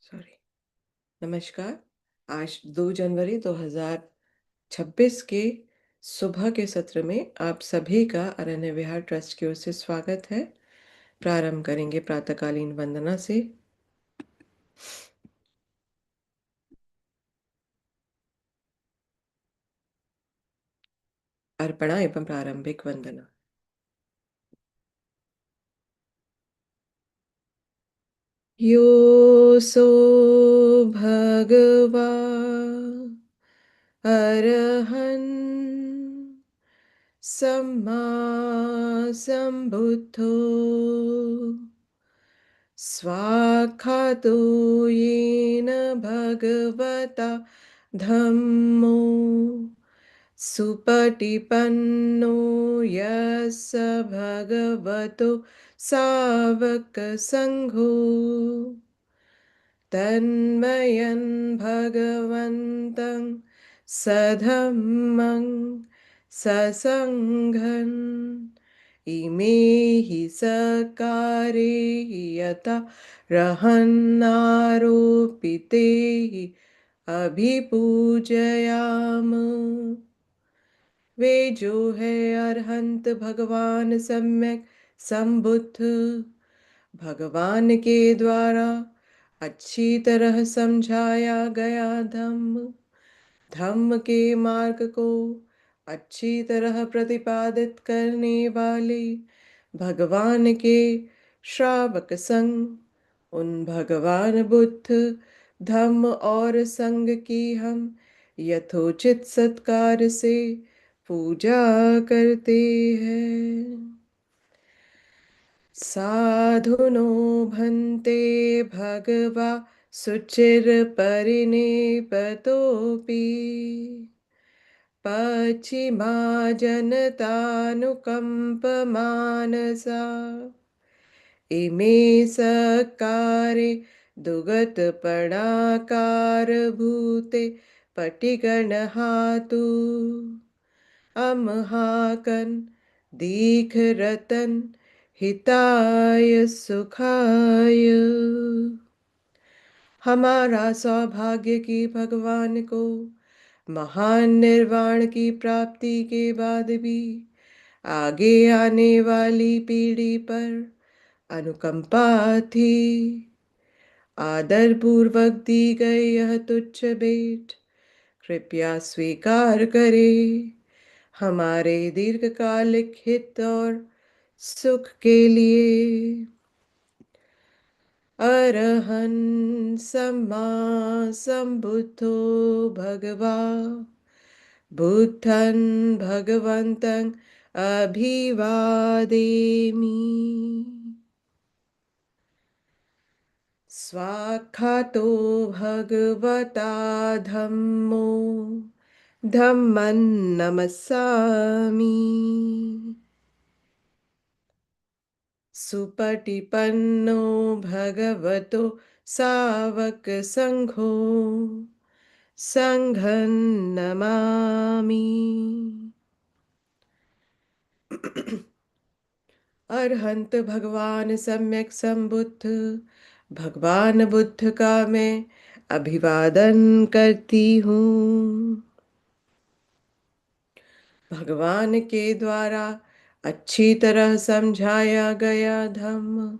Sorry. नमस्कार। आज 2 जनवरी 2026 के सुबह के सत्र में आप सभी का अरण्य विहार ट्रस्ट की ओर से स्वागत है। प्रारंभ करेंगे प्रातःकालीन वंदना से। अर्पणा एवं प्रारंभिक वंदना। योऽसो भगवा अरहन् सम्मा सम्बुद्धो स्वाक्षातो येन भगवता धम्मो सुपटिपन्नो यस्य भगवतो सावकसङ्घो तन्मयन् भगवन्तं सधम्मं ससङ्घन् इमे हि सकारे यथा रहन्नारोपिते अभिपूजयाम। वे जो है अरहंत भगवान सम्यक संबुद्ध, भगवान के द्वारा अच्छी तरह समझाया गया धम्म, धम्म के मार्ग को अच्छी तरह प्रतिपादित करने वाले भगवान के श्रावक संग, उन भगवान बुद्ध धम्म और संग की हम यथोचित सत्कार से पूजा करते हैं। साधुनो भन्ते भगवा सुचिर परिनिपतोऽपि पश्चिमा जनतानुकम्पमानसा इमे सकारे दुगतपणाकारभूते पटिगणहातु अमहाकन दीघरतन हिताय सुखाय। हमारा सौभाग्य कि भगवान को महान निर्वाण की प्राप्ति के बाद भी आगे आने वाली पीढ़ी पर अनुकंपा थी। आदर पूर्वक दी गई यह तुच्छ भेंट कृपया स्वीकार करें। हमारे दीर्घकालिक हित और सुख के लिए। अरहं सम्मा सम्बुद्धो भगवा बुद्धं भगवन्तं अभिवादेमि। स्वाक्षातो भगवता धम्मो धम्मं नमस्सामि। सुपटिपन्नो भगवतो सावक संघो संघं नमामि। अरहंत भगवान सम्यक संबुद्ध, भगवान बुद्ध का मैं अभिवादन करती हूँ। भगवान के द्वारा अच्छी तरह समझाया गया धम्म,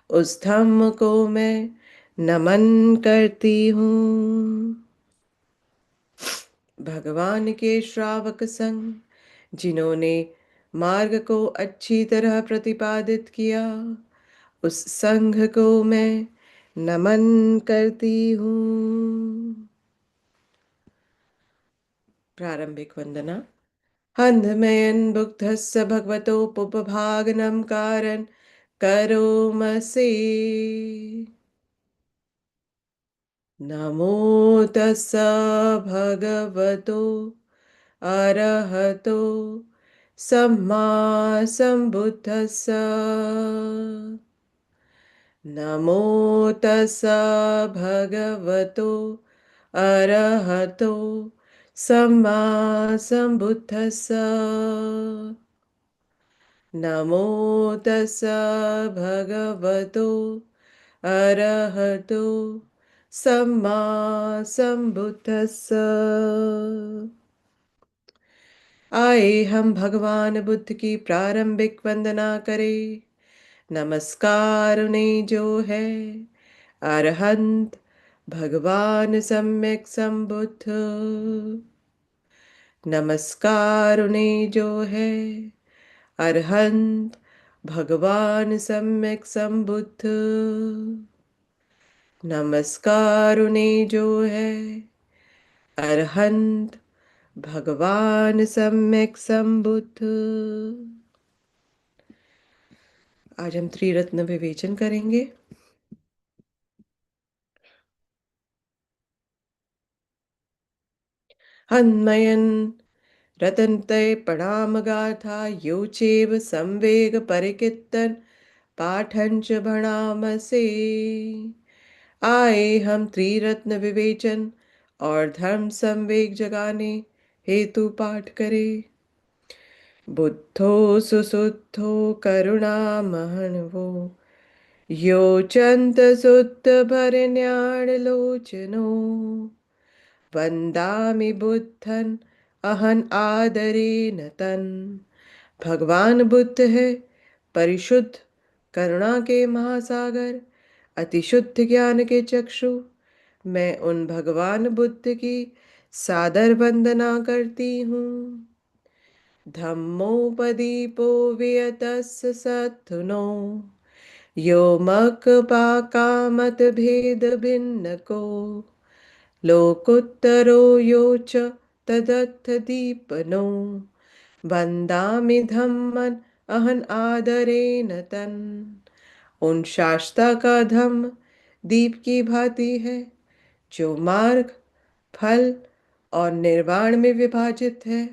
उस धम्म को मैं नमन करती हूँ। भगवान के श्रावक संग, जिन्होंने मार्ग को अच्छी तरह प्रतिपादित किया, उस संघ को मैं नमन करती हूँ। प्रारंभिक वंदना। हंधमयन बुद्धस्य भगवतोपभागनं कारं करोमसे। नमो तस्स भगवतो अरहतो सम्मा सम्बुद्धस्स। नमो तस्स भगवतो अरहतो सम्मा सम्बुद्धस्स। नमो तस्स भगवतो अरहतो सम्मा सम्बुद्धस्स। आए हम भगवान बुद्ध की प्रारंभिक वंदना करें। नमस्कार उन्हें जो है अरहंत भगवान सम्यक संबुद्ध। नमस्कार उन्हें जो है अरहंत भगवान सम्यक संबुद्ध। नमस्कार उन्हें जो है अरहंत भगवान सम्यक संबुद्ध। आज हम त्रिरत्न विवेचन करेंगे। हन्मयन् रतनतय प्रणाम गाथा योचेव संवेग परिकीर्तन पाठं च भणामसे। आए हम त्रिरत्न विवेचन और धर्म संवेग जगाने हेतु पाठ करें। बुद्धो सुशुद्धो करुणामहर्षो योचन्त शुद्ध भरण्याणलोचनो। वन्दामि बुद्धन अहन आदरेण तन्। भगवान बुद्ध है परिशुद्ध करुणा के महासागर, अति शुद्ध ज्ञान के चक्षु। मैं उन भगवान बुद्ध की सादर वंदना करती हूँ। धम्मोपदीपो वियतस्य सद्गुणो यो मक्पाकामत भेद भिन्न को। लोकोत्तरो यो च तदर्थ दीपनो। वन्दामि धम्मन् अहन आदरेण तन्। उन शास्ता का धम्म दीप की भांति है जो मार्ग, फल और निर्वाण में विभाजित है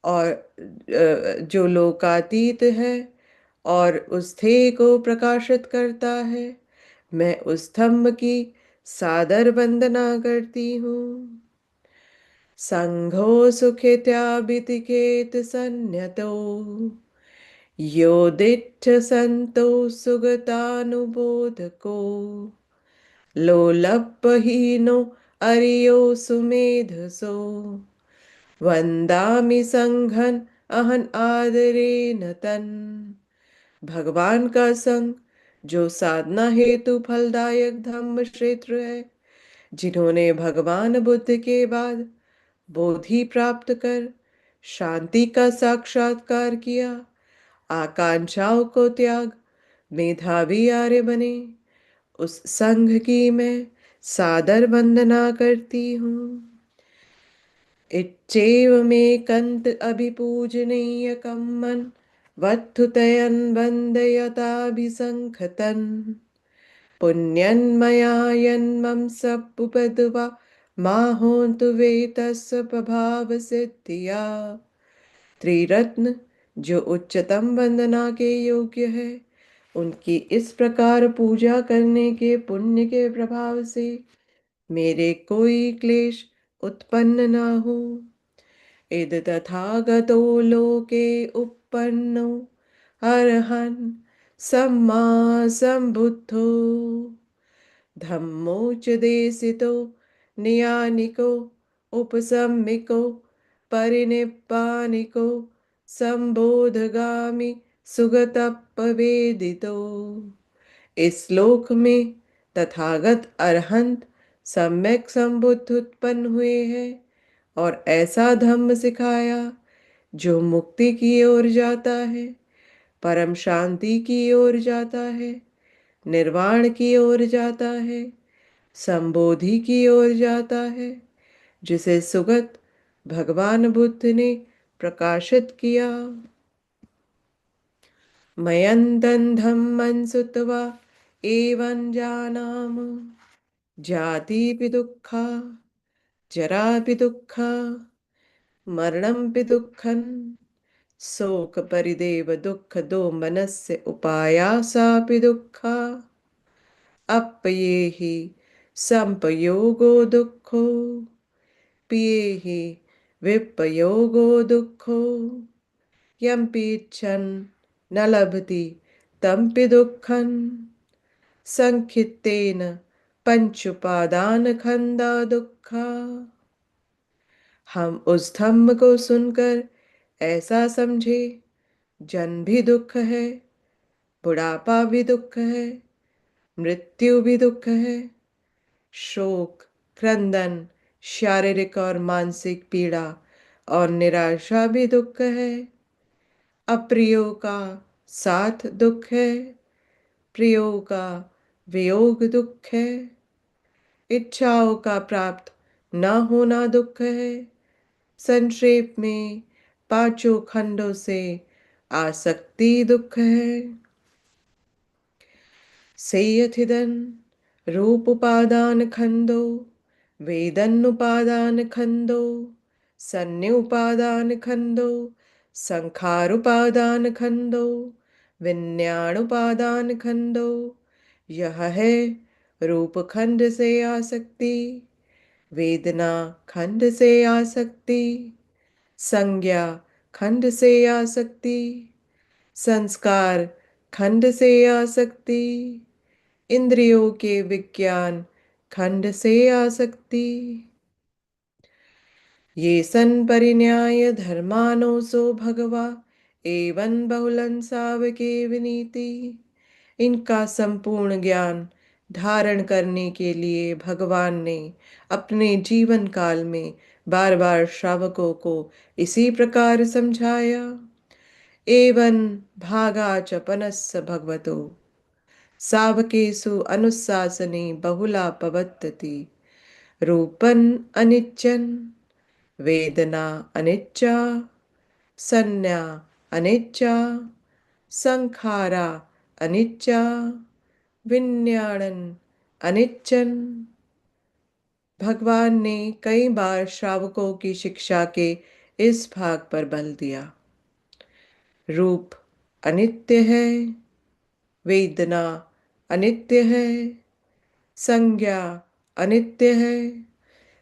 और जो लोकातीत है और उस ध्येय को प्रकाशित करता है। मैं उस धम्म की सादर वंदना करती हूँ। संघो सुखित्याभितिकेत संन्यतो यो दिट्ठ संतो सुगतानुबोधको। लोलपहीनो अरियो सुमेधसो। वंदामि संघन अहन आदरेण तन्। भगवान का संग जो साधना हेतु फलदायक धम्म क्षेत्र है, जिन्होंने भगवान बुद्ध के बाद बोधि प्राप्त कर शांति का साक्षात्कार किया, आकांक्षाओं को त्याग मेधावी आर्य बने, उस संघ की मैं सादर वंदना करती हूँ। इच्चैव मे कंत अभिपूजनीय कम्मन वत्थुतयन वन्दयताभिसंखतन्। पुण्यन्मया यन्मं सपुपद्वा माहोन्तु वेतस्य प्रभाव सिद्धिया। त्रिरत्न जो उच्चतम वंदना के योग्य है, उनकी इस प्रकार पूजा करने के पुण्य के प्रभाव से मेरे कोई क्लेश उत्पन्न न हो। इद तथागतो लोके उपपन्नो अरहन् सम्मा सम्बुद्धो। धम्मोच देशितो नियानिको उपसम्मिको परिनिप्पानिको संबोधगामी सुगतपवेदितो। इस श्लोक में तथागत अरहंत सम्यक संबुद्ध उत्पन्न हुए हैं और ऐसा धम्म सिखाया जो मुक्ति की ओर जाता है, परम शांति की ओर जाता है, निर्वाण की ओर जाता है, संबोधि की ओर जाता है, जिसे सुगत भगवान बुद्ध ने प्रकाशित किया। मयन्तन् धम्मं श्रुत्वा एवं जानाम जातिपि दुःखा जरापि दुःखा मरणमपि दुःखं शोक परिदेव दुःख दो मनस्य उपायासापि दुःखा। अप्येहि संपयोगो दुःखो पियेहि विपयोगो दुःखो। यम्पि इच्छन् न लभति तम्पि दुःखं संखित्तेन पंच उपादान खंदा दुखा। हम उस धम्म को सुनकर ऐसा समझे, जन्म भी दुख है, बुढ़ापा भी दुख है, मृत्यु भी दुख है, शोक, क्रंदन, शारीरिक और मानसिक पीड़ा और निराशा भी दुख है। अप्रियों का साथ दुख है, प्रियों का वियोग दुख है। इच्छाओं का प्राप्त न होना दुख है। संक्षेप में पांचों खंडों से आसक्ति दुख है। सेयथिदन रूप उपादान खंडो, वेदन उपादान खंडो, सन्नि उपादान खंडो, संखार उपादान खंडो, विज्ञान उपादान खंडो। यह है रूप खंड से आसक्ति, वेदना खंड से आसक्ति, संज्ञा खंड से आसक्ति, संस्कार खंड से आसक्ति, इंद्रियों के विज्ञान खंड से आसक्ति। ये सन परिन्याय धर्मानो सो भगवा, एवं बहुलं सावके विनीति। इनका संपूर्ण ज्ञान धारण करने के लिए भगवान ने अपने जीवन काल में बार बार श्रावकों को इसी प्रकार समझाया। एवं भागा च पनस्स भगवतो, सावकेषु अनुशासने बहुला पवत्तति। रूपन अनिच्चन, वेदना अनिच्चा, संज्ञा अनिच्चा, संखारा अनिच्चा, विज्ञानन अनिच्चन। भगवान ने कई बार श्रावकों की शिक्षा के इस भाग पर बल दिया। रूप अनित्य है, वेदना अनित्य है, संज्ञा अनित्य है,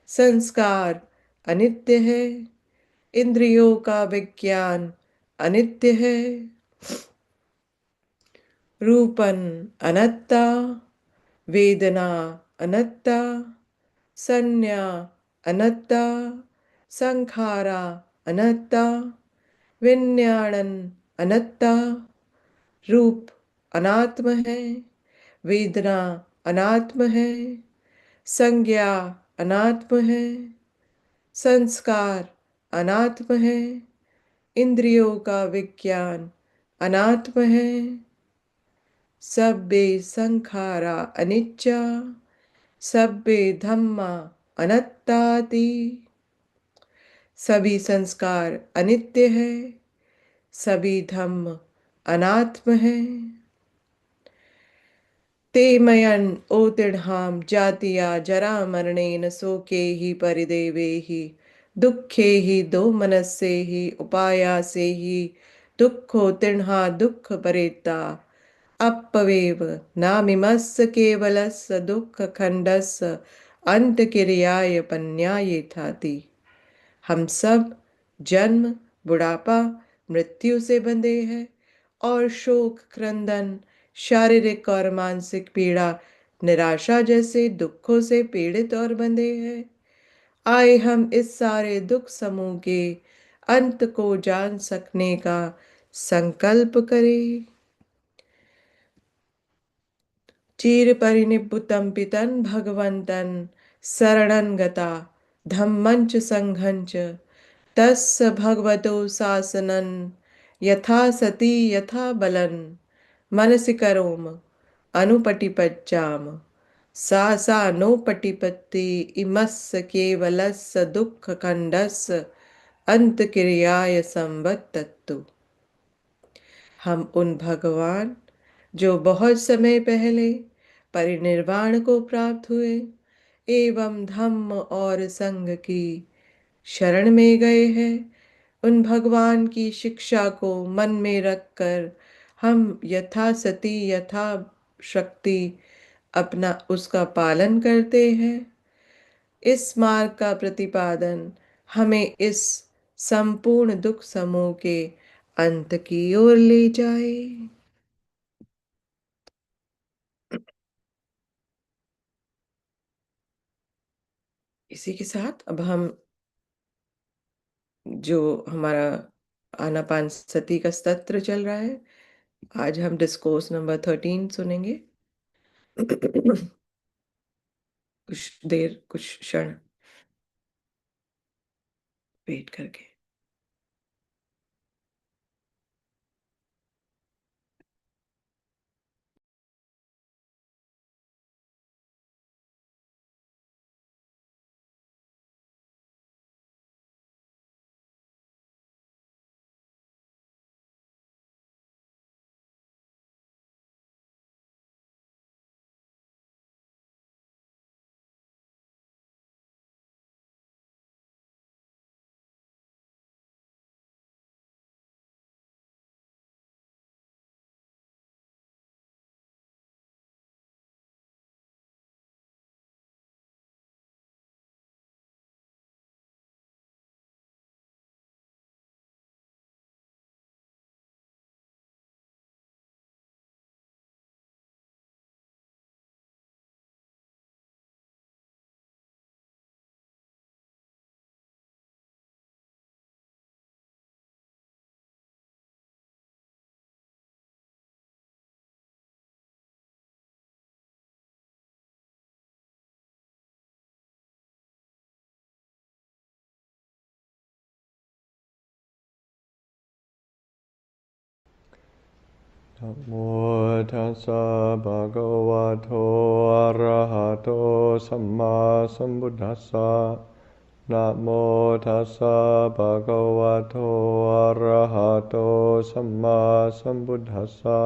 संस्कार अनित्य है, इंद्रियों का विज्ञान अनित्य है। रूपन अनत्ता, वेदना अनत्ता, संज्ञा अनत्ता, संखारा अनत्ता, विज्ञानन अनत्ता। रूप अनात्म है, वेदना अनात्म है, संज्ञा अनात्म है, संस्कार अनात्म है, इंद्रियों का विज्ञान अनात्म है। सब्बे संखारा अनिच्चा, सब्बे धम्मा अनत्ताति। सभी संस्कार अनित्य है, सभी धम्म अनात्म है। ते मयन ओतिढ़ाम जातिया जरा मरणेन शोके ही परिदेवे ही, दुखे ही दो मनस्से ही उपायासे ही, दुखो तिढ़ा दुख परेता। अपवेव नामिमस्य केवलस्य दुख खंडस्य अंत क्रियाय पन्याये थाति। हम सब जन्म, बुढ़ापा, मृत्यु से बंधे हैं और शोक, क्रंदन, शारीरिक और मानसिक पीड़ा, निराशा जैसे दुखों से पीड़ित और बंधे हैं। आए हम इस सारे दुख समूह के अंत को जान सकने का संकल्प करें। चीर परिनिब्बुतं पितन भगवंतन शरणं गता, धम्मंच संघंच तस्य भगवतो शासनं, यथा सती यथा बलं मनसि करोम अनुपटिपच्चाम। सा सा नोपटिपत्ति इमस्य केवलस्य दुःख खण्डस्य अंतक्रियाय संवत्तत्तु। हम उन भगवान जो बहुत समय पहले परिनिर्वाण को प्राप्त हुए एवं धम्म और संघ की शरण में गए हैं, उन भगवान की शिक्षा को मन में रखकर हम यथा सती यथा शक्ति अपना उसका पालन करते हैं। इस मार्ग का प्रतिपादन हमें इस संपूर्ण दुख समूह के अंत की ओर ले जाए। इसी के साथ अब हम जो हमारा आनापानसती का सत्र चल रहा है, आज हम डिस्कोर्स नंबर 13 सुनेंगे। कुछ देर, कुछ क्षण वेट करके। Namo tassa bhagavato arahato samma sambuddhassa. Namo tassa bhagavato arahato samma sambuddhassa.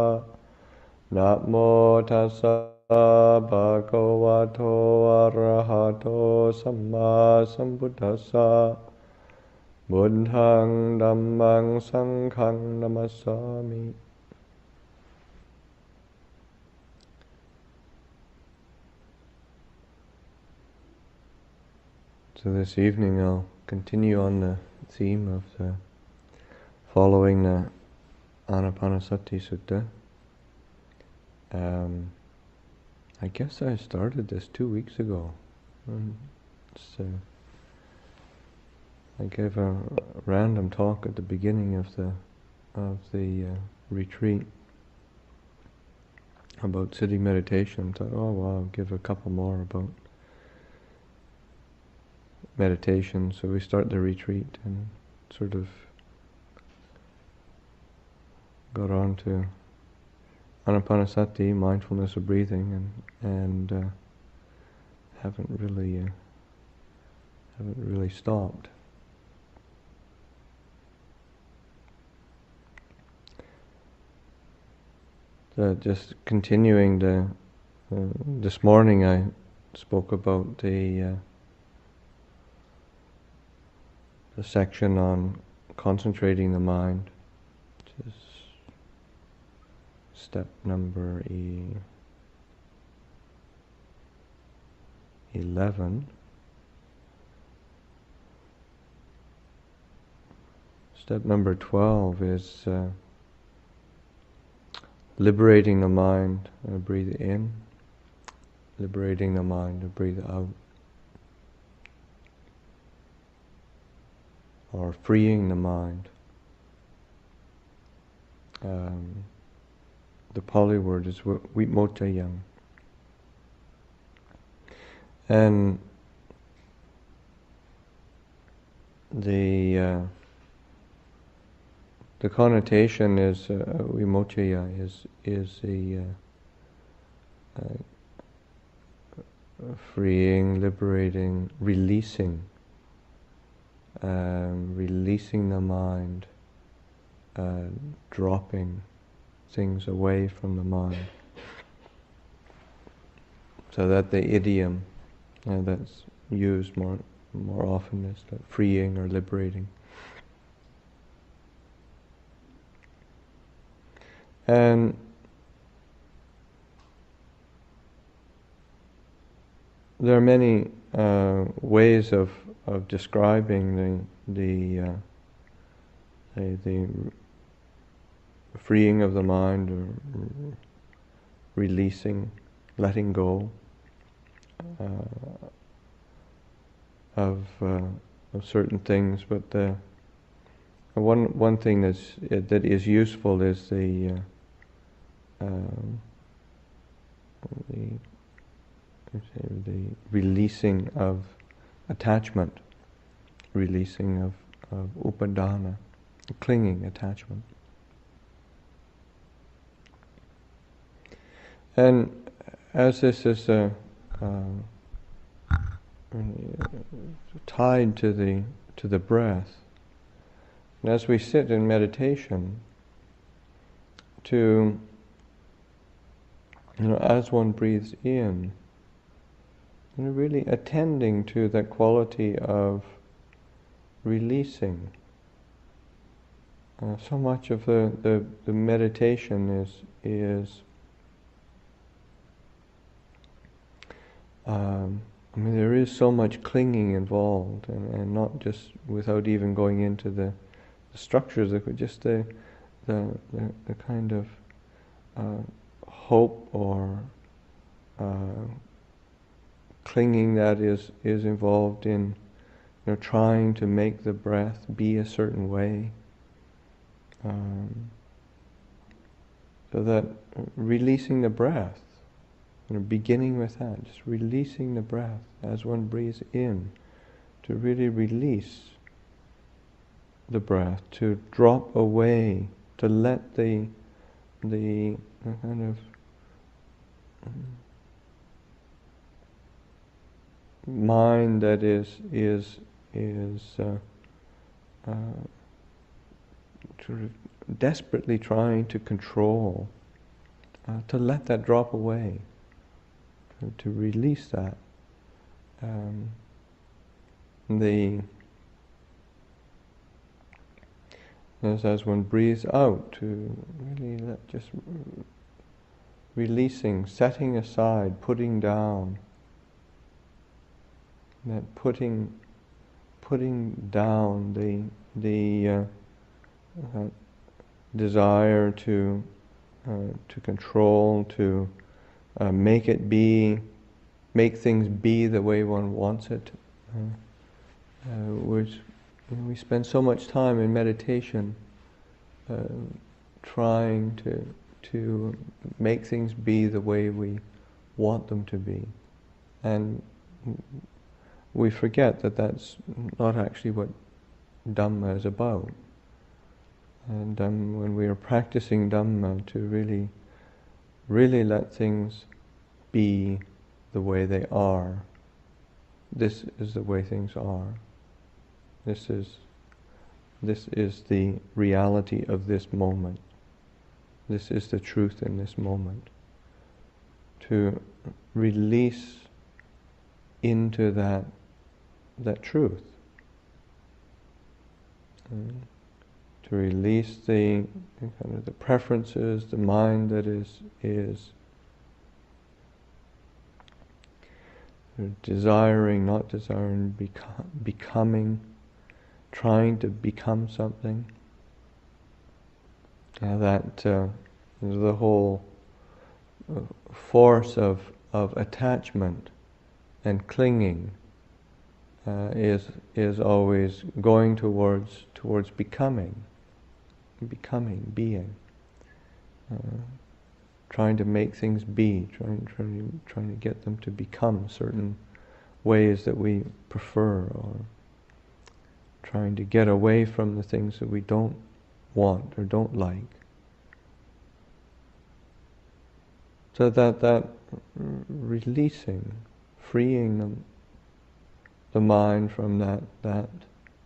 Namo tassa bhagavato arahato samma sambuddhassa. Buddhang dhammang sanghang namassami. So this evening I'll continue on the theme of following the Anāpānasati Sutta. I guess I started this 2 weeks ago. I gave a random talk at the beginning of the retreat about sitting meditation. Thought, oh well, I'll give a couple more about meditation. So we start the retreat and sort of got on to Anāpānasati, mindfulness of breathing, and haven't really stopped. Just continuing this morning, I spoke about the section on concentrating the mind, which is step number 11. Step number 12 is liberating the mind, breathe in, liberating the mind, breathe out, or freeing the mind. The Pali word is vimoccayam. And the connotation is vimoccaya is a freeing, liberating, releasing the mind, dropping things away from the mind. So that the idiom that's used more often is that freeing or liberating. And there are many ways of describing the freeing of the mind, or releasing, letting go. of certain things, but the one thing that is useful is um, the the releasing of attachment, releasing of upadana, clinging attachment. And as this is tied to the breath, and as we sit in meditation, to as one breathes in, really attending to that quality of releasing. So much of the meditation is there is so much clinging involved, and not just without even going into the structures, but just the kind of hope or clinging that is involved in trying to make the breath be a certain way. So that releasing the breath, beginning with that, just releasing the breath as one breathes in, to really release the breath, to drop away, to let the kind of mind that is sort of desperately trying to control, to let that drop away, to release that. As one breathes out, to really just releasing, setting aside, putting down, that putting down the desire to control, to make things be the way one wants it, which we spend so much time in meditation trying to make things be the way we want them to be, and we forget that that's not actually what Dhamma is about. And when we are practicing Dhamma, to really let things be the way they are. This is the way things are. This is the reality of this moment. This is the truth in this moment. To release into that truth. To release the kind of the preferences, the mind that is desiring, not desiring, becoming, trying to become something. That the whole force of attachment and clinging is always going towards becoming, being, trying to make things be, trying to get them to become certain ways that we prefer, or trying to get away from the things that we don't want or don't like. So that releasing, freeing the mind from that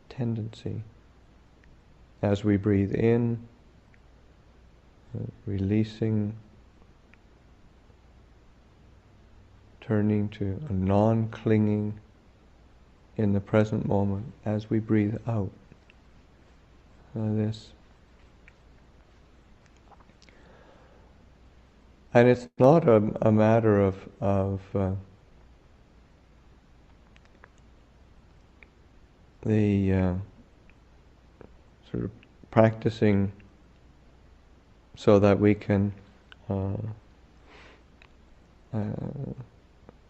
tendency. As we breathe in, releasing, turning to a non-clinging in the present moment as we breathe out. This. And it's not a matter of the sort of practicing so that we can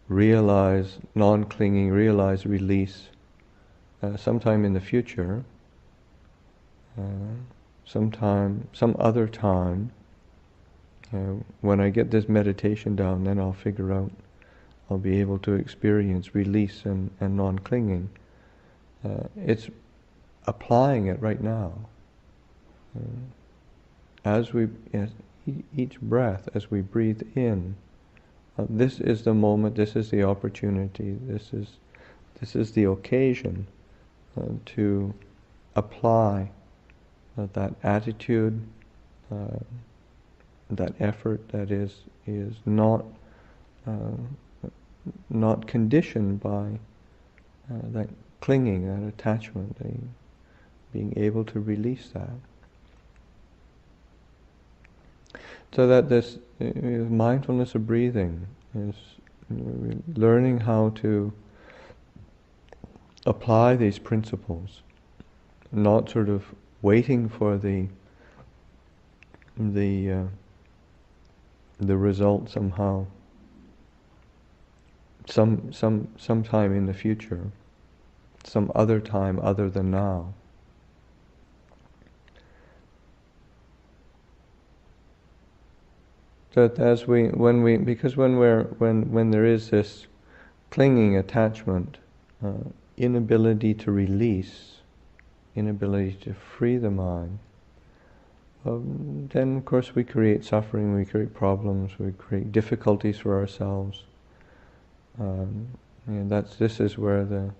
realize non-clinging, realize release sometime in the future, some other time, when I get this meditation down, then I'll figure out, I'll be able to experience release and non-clinging. It's applying it right now. As each breath, as we breathe in, this is the moment, this is the opportunity, this is the occasion to apply that attitude, that effort that is not conditioned by that clinging, that attachment, being able to release that. So that this mindfulness of breathing is learning how to apply these principles, not sort of waiting for the result somehow, sometime in the future, some other time other than now. That when there is this clinging attachment, inability to release, inability to free the mind, then of course we create suffering, we create problems, we create difficulties for ourselves. This is where the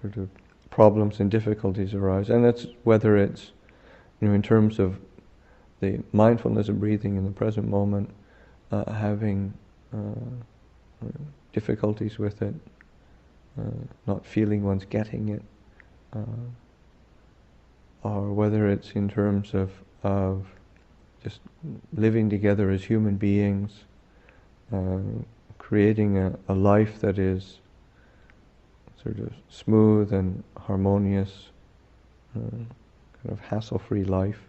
sort of problems and difficulties arise, and that's whether it's in terms of the mindfulness of breathing in the present moment, having difficulties with it, not feeling one's getting it, or whether it's in terms of just living together as human beings, creating a life that is sort of smooth and harmonious, kind of hassle-free life.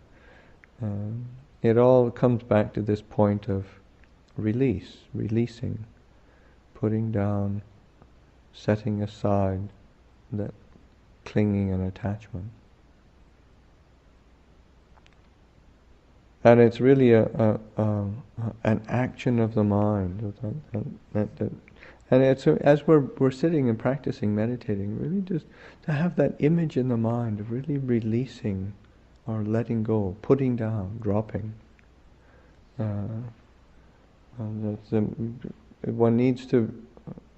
It all comes back to this point of releasing, putting down, setting aside that clinging and attachment. And it's really an action of the mind. And it's as we're sitting and practicing, meditating, really just to have that image in the mind of really releasing or letting go, putting down, dropping. One needs to.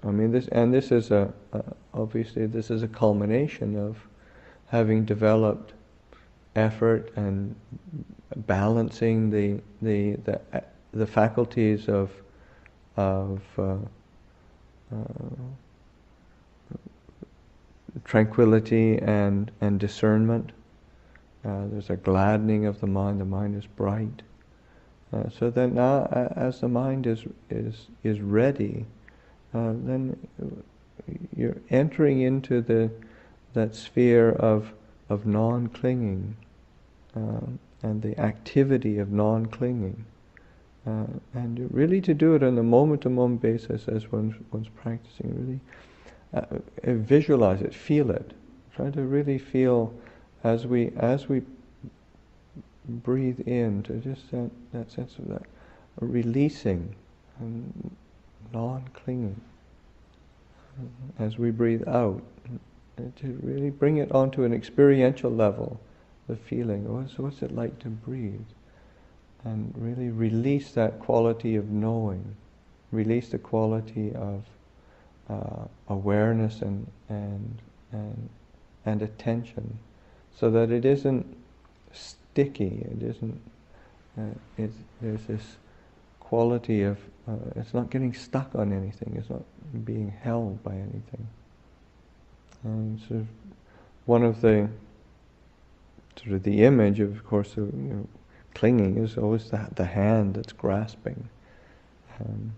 This is obviously this is a culmination of having developed effort and balancing the faculties of tranquility and discernment. There's a gladdening of the mind is bright. So then now, as the mind is ready, then you're entering into that sphere of non-clinging, and the activity of non-clinging. And really to do it on a moment-to-moment basis as one's practicing, really visualize it, feel it. Try to really feel as we breathe in, to just that sense of that releasing and non-clinging. As we breathe out, to really bring it onto an experiential level, the feeling, what's it like to breathe? And really release that quality of knowing, release the quality of awareness and attention, so that it isn't sticky. It isn't. There's this quality of it's not getting stuck on anything. It's not being held by anything. And so, one of the sort of the image, of course, of clinging is always the hand that's grasping. And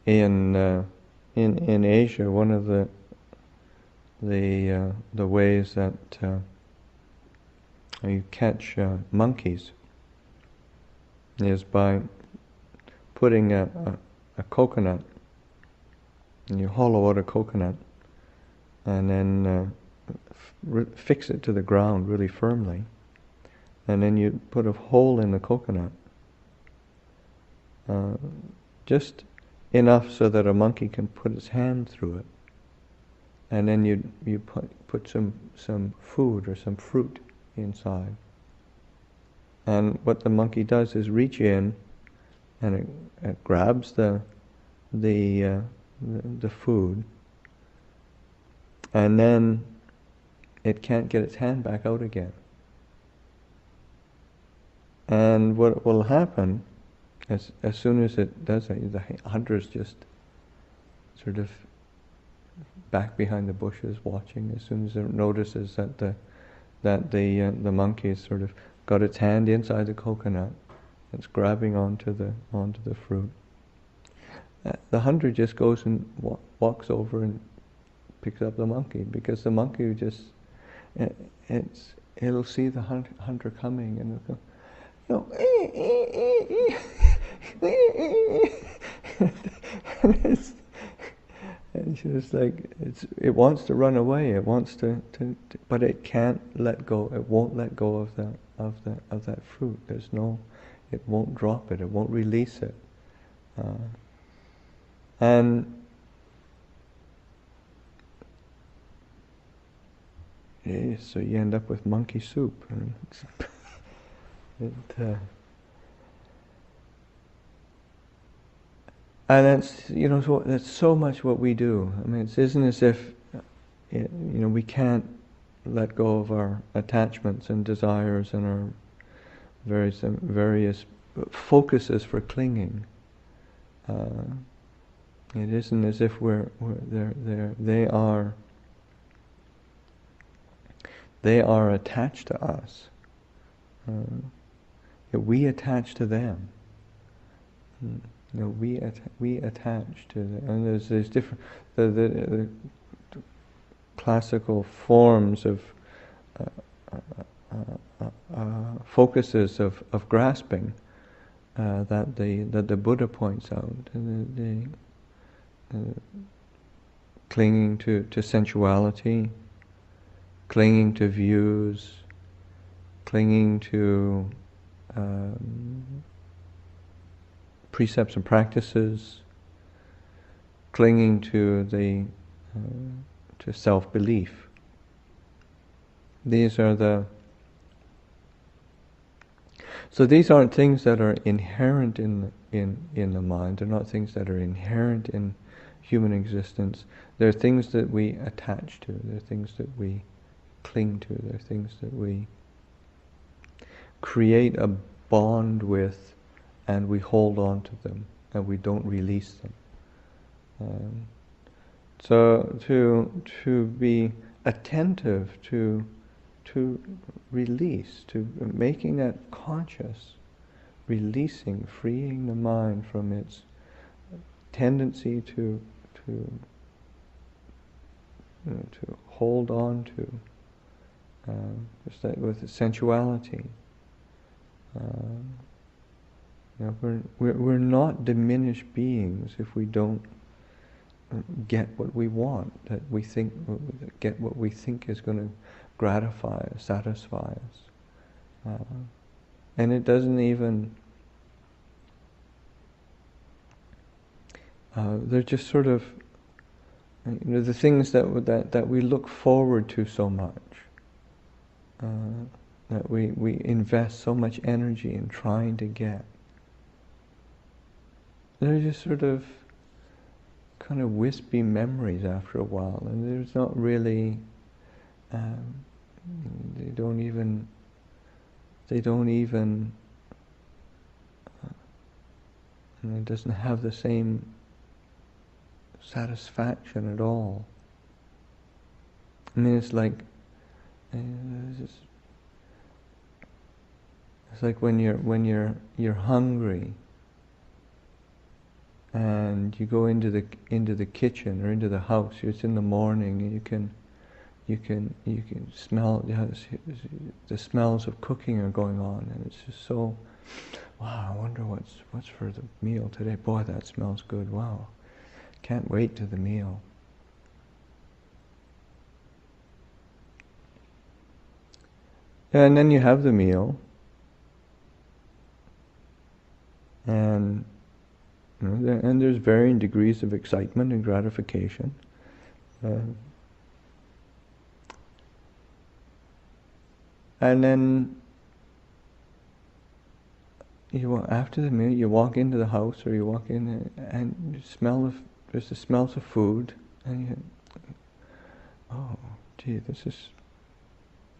in Asia, one of the ways that you catch monkeys is by putting a coconut, and you hollow out a coconut, and then fix it to the ground really firmly, and then you put a hole in the coconut, just enough so that a monkey can put its hand through it, and then you put some food or some fruit inside, and what the monkey does is reach in, and it grabs the food, and then it can't get its hand back out again. And what will happen as soon as it does that, the hunter's just sort of back behind the bushes watching. As soon as it notices that the monkey has sort of got its hand inside the coconut, it's grabbing onto the fruit. The hunter just goes and walks over and picks up the monkey, because the monkey just it'll see the hunter coming, and it'll go, and it's just like it wants to run away. It wants to, but it can't let go. It won't let go of that fruit. There's no, it won't drop it. It won't release it, and yeah, so you end up with monkey soup. And and that's, so that's so much what we do. I mean, it isn't as if we can't let go of our attachments and desires and our various focuses for clinging. It isn't as if they are attached to us. We attach to them. We attach to them. And there's different the classical forms of focuses of grasping that the Buddha points out. The clinging to sensuality, clinging to views, clinging to precepts and practices, clinging to to self-belief. These aren't things that are inherent in the mind. They're not things that are inherent in human existence. They're things that we attach to. They're things that we cling to. They're things that we create a bond with, and we hold on to them, and we don't release them. So to be attentive to release, to making that conscious, releasing, freeing the mind from its tendency to hold on to, just like with sensuality. We're not diminished beings if we don't get what we want, get what we think is going to gratify us, satisfy us, and it doesn't even. They're just sort of the things that we look forward to so much, that we invest so much energy in trying to get. They're just sort of kind of wispy memories after a while, and there's not really. They don't even. It doesn't have the same satisfaction at all. I mean, it's like when you're hungry, and you go into the kitchen or into the house. It's in the morning, and you can smell, the smells of cooking are going on, and it's just so wow, I wonder what's for the meal today. Boy, that smells good. Wow, can't wait to the meal. And then you have the meal, and and there's varying degrees of excitement and gratification. Uh, and then after the meal, you walk into the house, or you walk in, and you there's the smells of food, and you, oh, gee,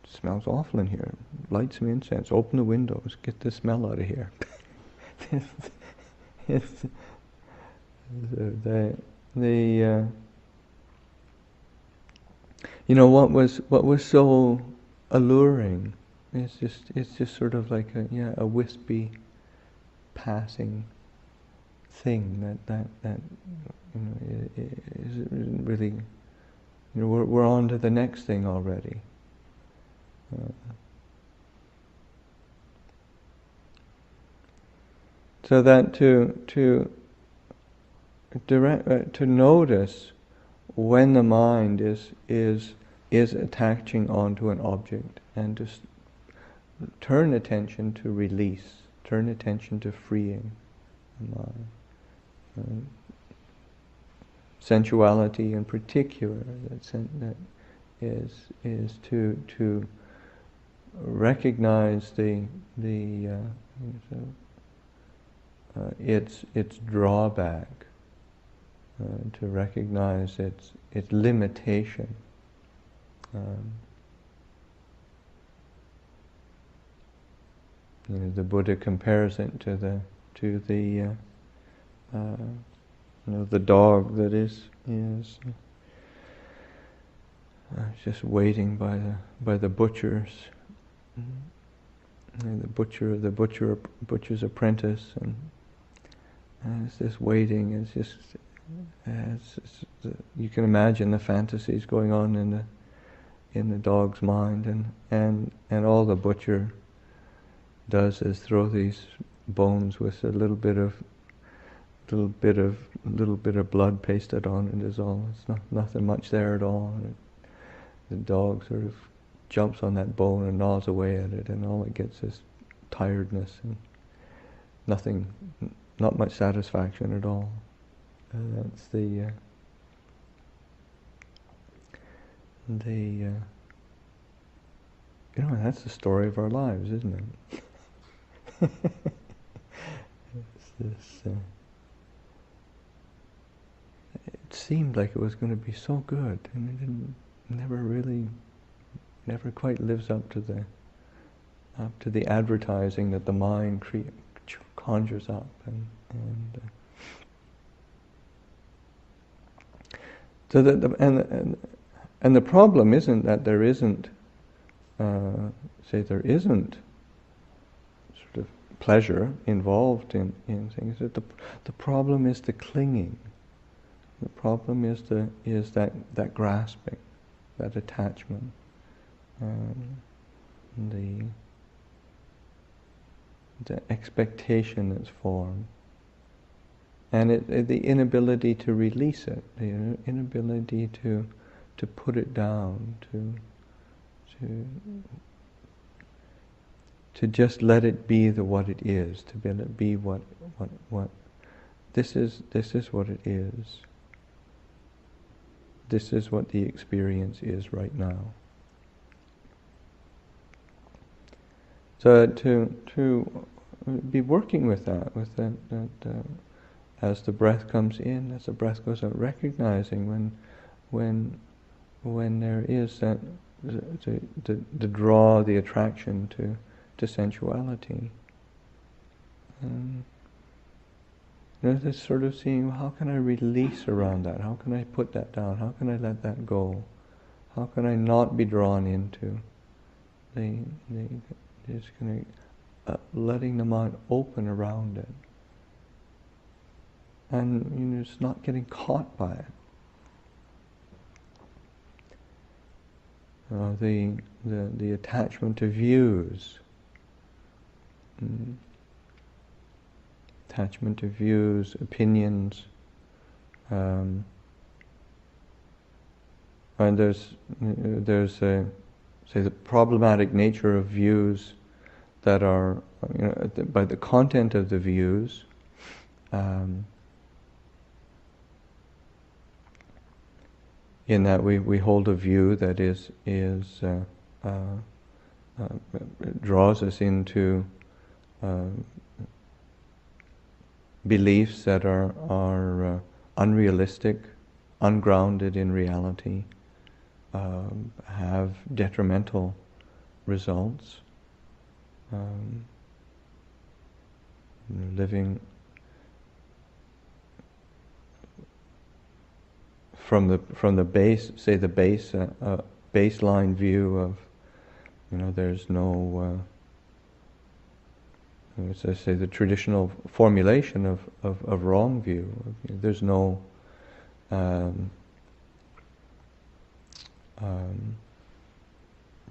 smells awful in here. Light some incense, open the windows, get the smell out of here. the what was so alluring. It's just sort of like a wispy passing thing that isn't really. We're on to the next thing already. So that to notice when the mind is attaching onto an object, and to turn attention to release, turn attention to freeing the mind. Sensuality in particular, that is to recognize its drawback, to recognize its limitation. The Buddha compares it to the dog that is just waiting by the butchers, the butcher's apprentice, and it's just waiting. It's just you can imagine the fantasies going on in the dog's mind, and all the butcher does is throw these bones with a little bit of blood pasted on it is all. It's nothing much there at all. The dog sort of jumps on that bone and gnaws away at it, and all it gets is tiredness and not much satisfaction at all. That's that's the story of our lives, isn't it? It seemed like it was going to be so good, and it never quite lives up to the advertising that the mind conjures up, so that the problem isn't that there isn't there isn't sort of pleasure involved in things. That the problem is the clinging. The problem is that grasping, that attachment, the expectation that's formed, and the inability to release it, the inability to put it down, to just let it be what it is, to let it be what this is what it is. This is what the experience is right now. So to be working with that as the breath comes in, as the breath goes out, recognizing when there is that the draw, the attraction to sensuality. This sort of seeing, how can I release around that? How can I put that down? How can I let that go? How can I not be drawn into just kind of letting the mind open around it, and just not getting caught by it. The attachment to views. attachment to views, opinions, and there's a, say, the problematic nature of views that are, by the content of the views, in that we hold a view that draws us into beliefs that are unrealistic, ungrounded in reality, have detrimental results. Living from the base, say the baseline view of, there's no, let's say the traditional formulation of wrong view. There's no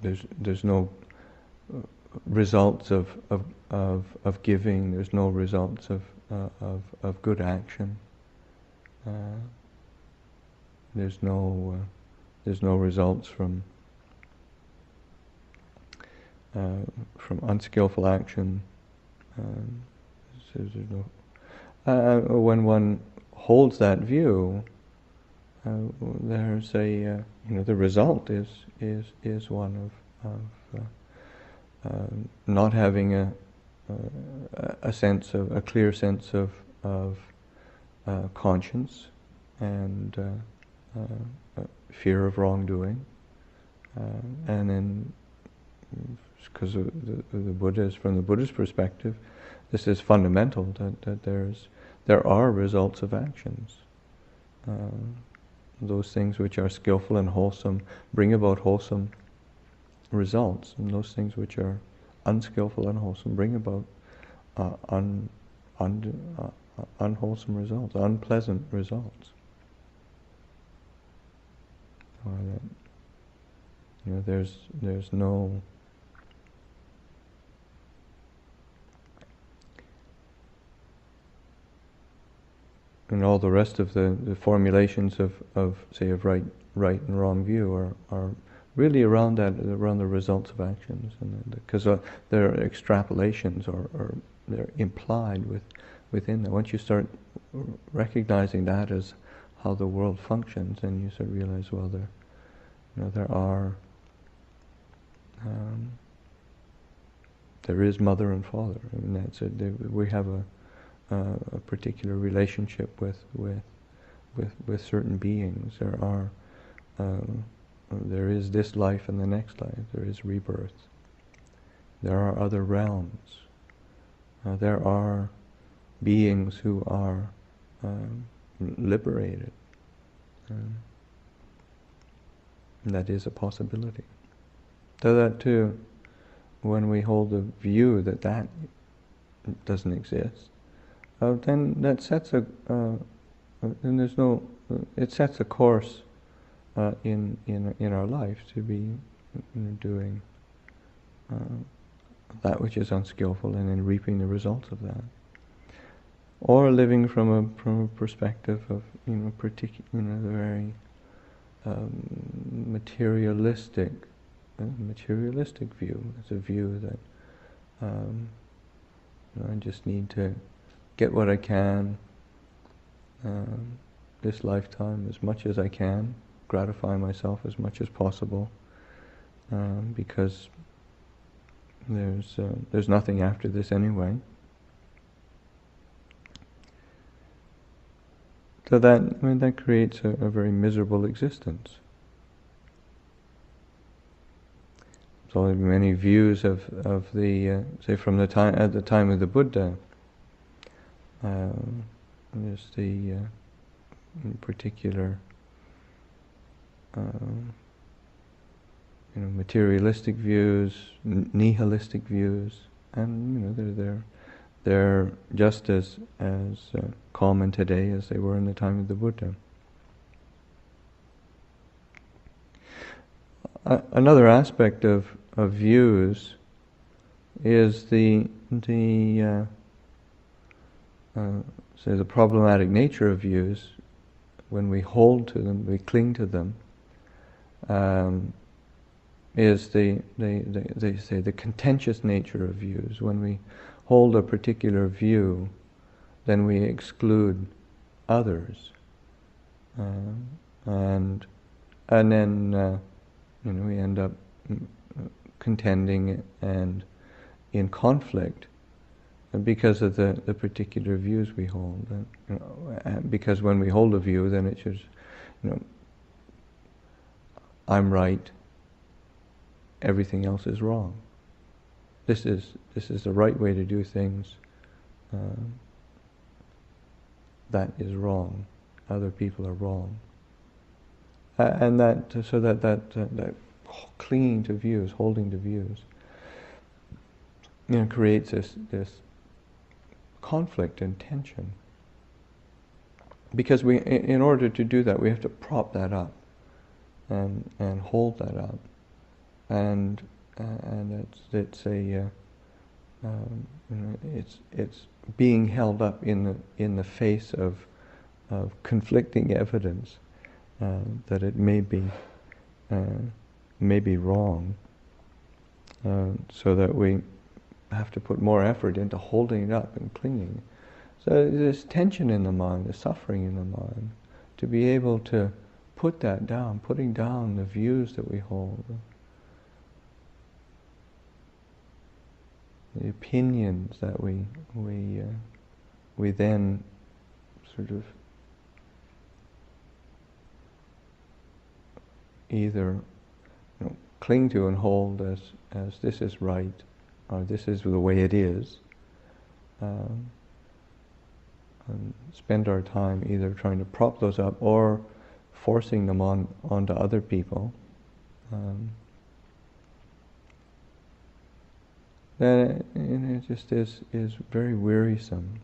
there's no results of giving. There's no results of good action. There's no results from unskillful action. So there's no, when one holds that view, there's a the result is one of not having a clear sense of conscience and fear of wrongdoing, and then because of the Buddhist, from the Buddhist perspective, this is fundamental that there are results of actions. Those things which are skillful and wholesome bring about wholesome results, and those things which are unskillful and unwholesome bring about unwholesome results, unpleasant results. There's no and all the rest of the formulations of right and wrong view are really around the results of actions, and because they're extrapolations or they're implied within that. Once you start recognizing that as how the world functions, then you sort of realize, well, there is mother and father. I mean, that's it. We have a particular relationship with certain beings. There is this life and the next life. There is rebirth. There are other realms. There are beings who are liberated. That is a possibility. So that too, when we hold the view that doesn't exist, then that sets it sets a course in our life to be doing that which is unskillful and then reaping the results of that, or living from a perspective of the very materialistic view. It's a view that I just need to get what I can this lifetime, as much as I can, gratify myself as much as possible, because there's nothing after this anyway. So that creates a very miserable existence. So many views of the say from the time at the time of the Buddha. There's the particular materialistic views, nihilistic views, and they're just as common today as they were in the time of the Buddha. Another aspect of views is the so the problematic nature of views, when we hold to them, we cling to them, is they say the contentious nature of views. When we hold a particular view, then we exclude others, and then we end up contending and in conflict because of the particular views we hold. And, because when we hold a view, then it's just, I'm right, everything else is wrong. This is the right way to do things. That is wrong. Other people are wrong. And that clinging to views, holding to views, creates this conflict and tension. Because in order to do that, we have to prop that up and hold that up, and it's being held up in the face of conflicting evidence that it may be wrong, so that we have to put more effort into holding it up and clinging. So there's tension in the mind, there's suffering in the mind, to be able to put that down, putting down the views that we hold, the opinions that we then sort of either cling to and hold as this is right, or this is the way it is, and spend our time either trying to prop those up or forcing them onto other people. Then it just is very wearisome.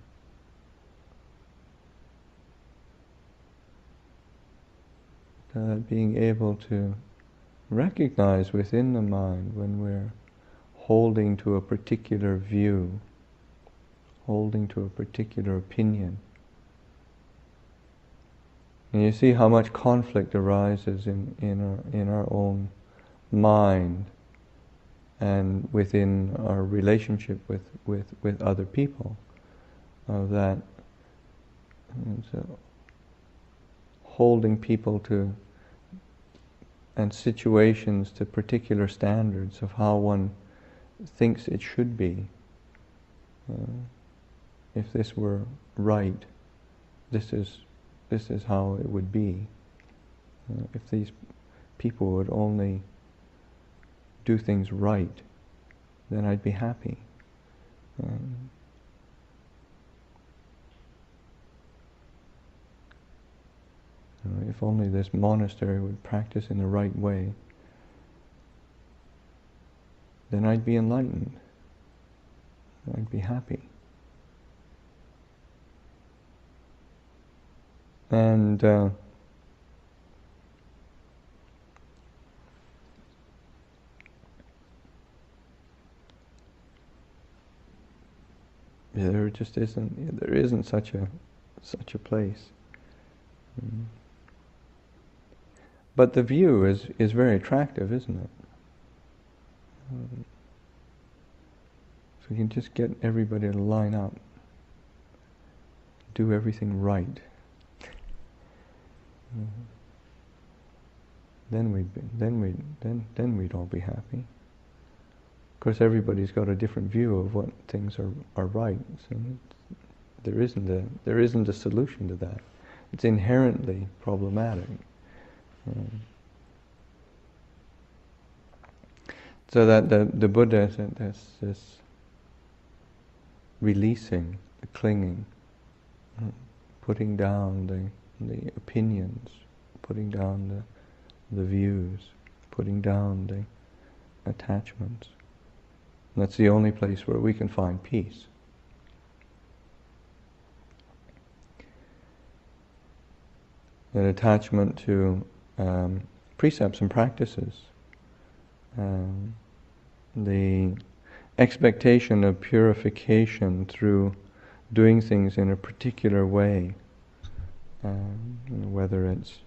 Being able to recognize within the mind when we're holding to a particular view, holding to a particular opinion. And you see how much conflict arises in our own mind and within our relationship with other people. That holding people to and situations to particular standards of how one thinks it should be. If this were right, this is how it would be. If these people would only do things right, then I'd be happy. If only this monastery would practice in the right way, then I'd be enlightened. I'd be happy. And there just isn't such a place. But the view is very attractive, isn't it? So we can just get everybody to line up, do everything right. Then we'd all be happy. Of course, everybody's got a different view of what things are right. So there isn't a solution to that. It's inherently problematic. So that the Buddha said this releasing, the clinging, putting down the opinions, putting down the views, putting down the attachments. And that's the only place where we can find peace. That attachment to precepts and practices, the expectation of purification through doing things in a particular way, whether it's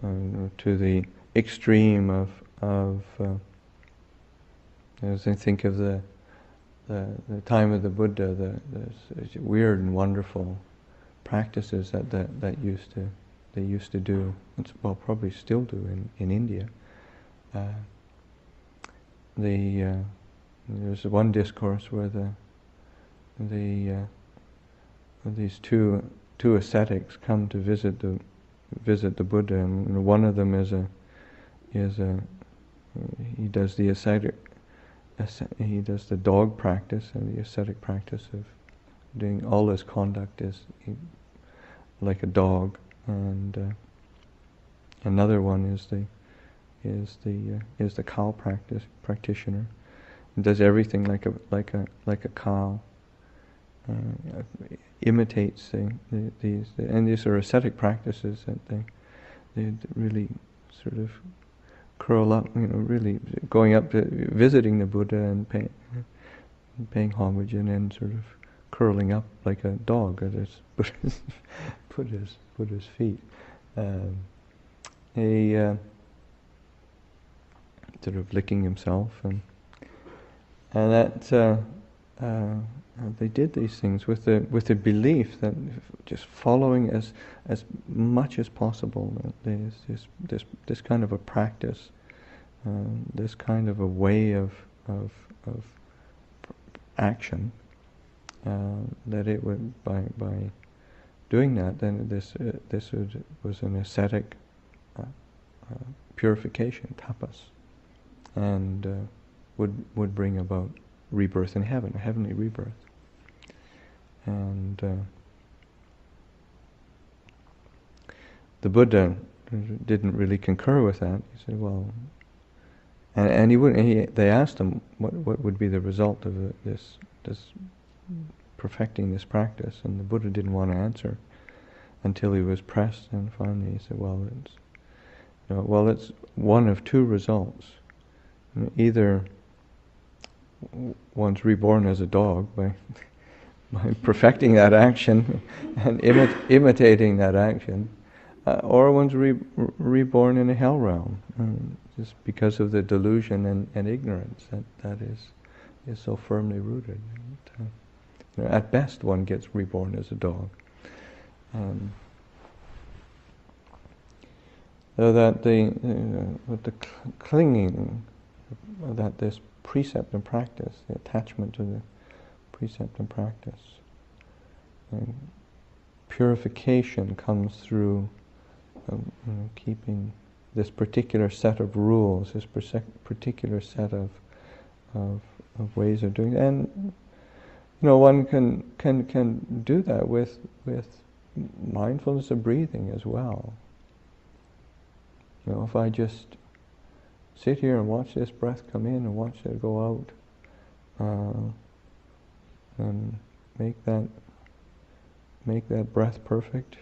to the extreme of as I think of the time of the Buddha, the weird and wonderful practices that they used to do, well, probably still do in India. There's one discourse where these two ascetics come to visit the Buddha, and one of them he does the dog practice and the ascetic practice of doing all his conduct is like a dog, and another one is the cow practitioner. He does everything like a cow. Imitates these, and these are ascetic practices that they really sort of curl up, really going up to visiting the Buddha and paying homage, and then sort of curling up like a dog at his Buddha's feet. He sort of licking himself, and that they did these things with the belief that just following as much as possible, there's this kind of a practice, this kind of a way of action, that it would by doing that, then this was an ascetic purification, tapas, and would bring about rebirth in heaven, a heavenly rebirth. And the Buddha didn't really concur with that. He said, well, and he wouldn't. They asked him what would be the result of this perfecting this practice, and the Buddha didn't want to answer until he was pressed, and finally he said, well, it's one of two results. Either one's reborn as a dog by perfecting that action and imitating that action, or one's reborn in a hell realm, just because of the delusion and ignorance that is so firmly rooted. At best, one gets reborn as a dog. So that the clinging, that this precept and practice, the attachment to the precept and practice, and purification comes through keeping this particular set of rules, this particular set of ways of doing it. And one can do that with mindfulness of breathing as well. If I just sit here and watch this breath come in and watch it go out, and make that breath perfect,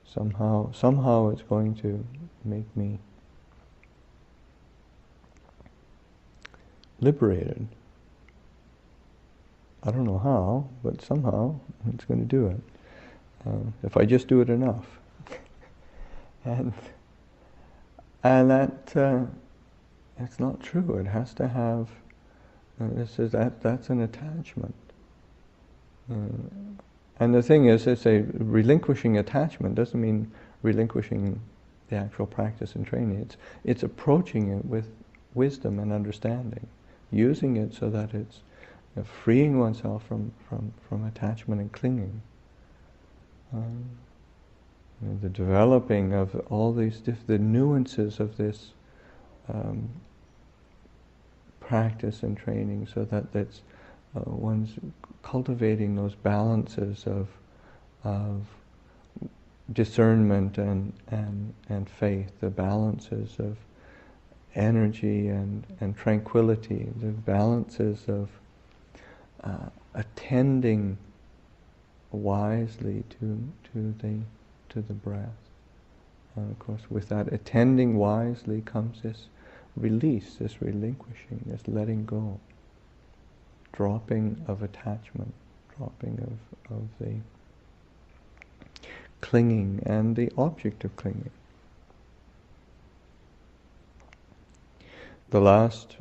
somehow it's going to make me liberated. I don't know how, but somehow it's going to do it. If I just do it enough. And that it's not true. It has to have. That's an attachment. And the thing is, it's a relinquishing attachment doesn't mean relinquishing the actual practice and training. It's approaching it with wisdom and understanding, using it so that it's freeing oneself from attachment and clinging. The developing of all these the nuances of this practice and training, so that one's cultivating those balances of discernment and faith, the balances of energy and tranquility, the balances of attending wisely to the breath. And of course, with that attending wisely comes this release, this relinquishing, this letting go, dropping of attachment, dropping of the clinging and the object of clinging. The last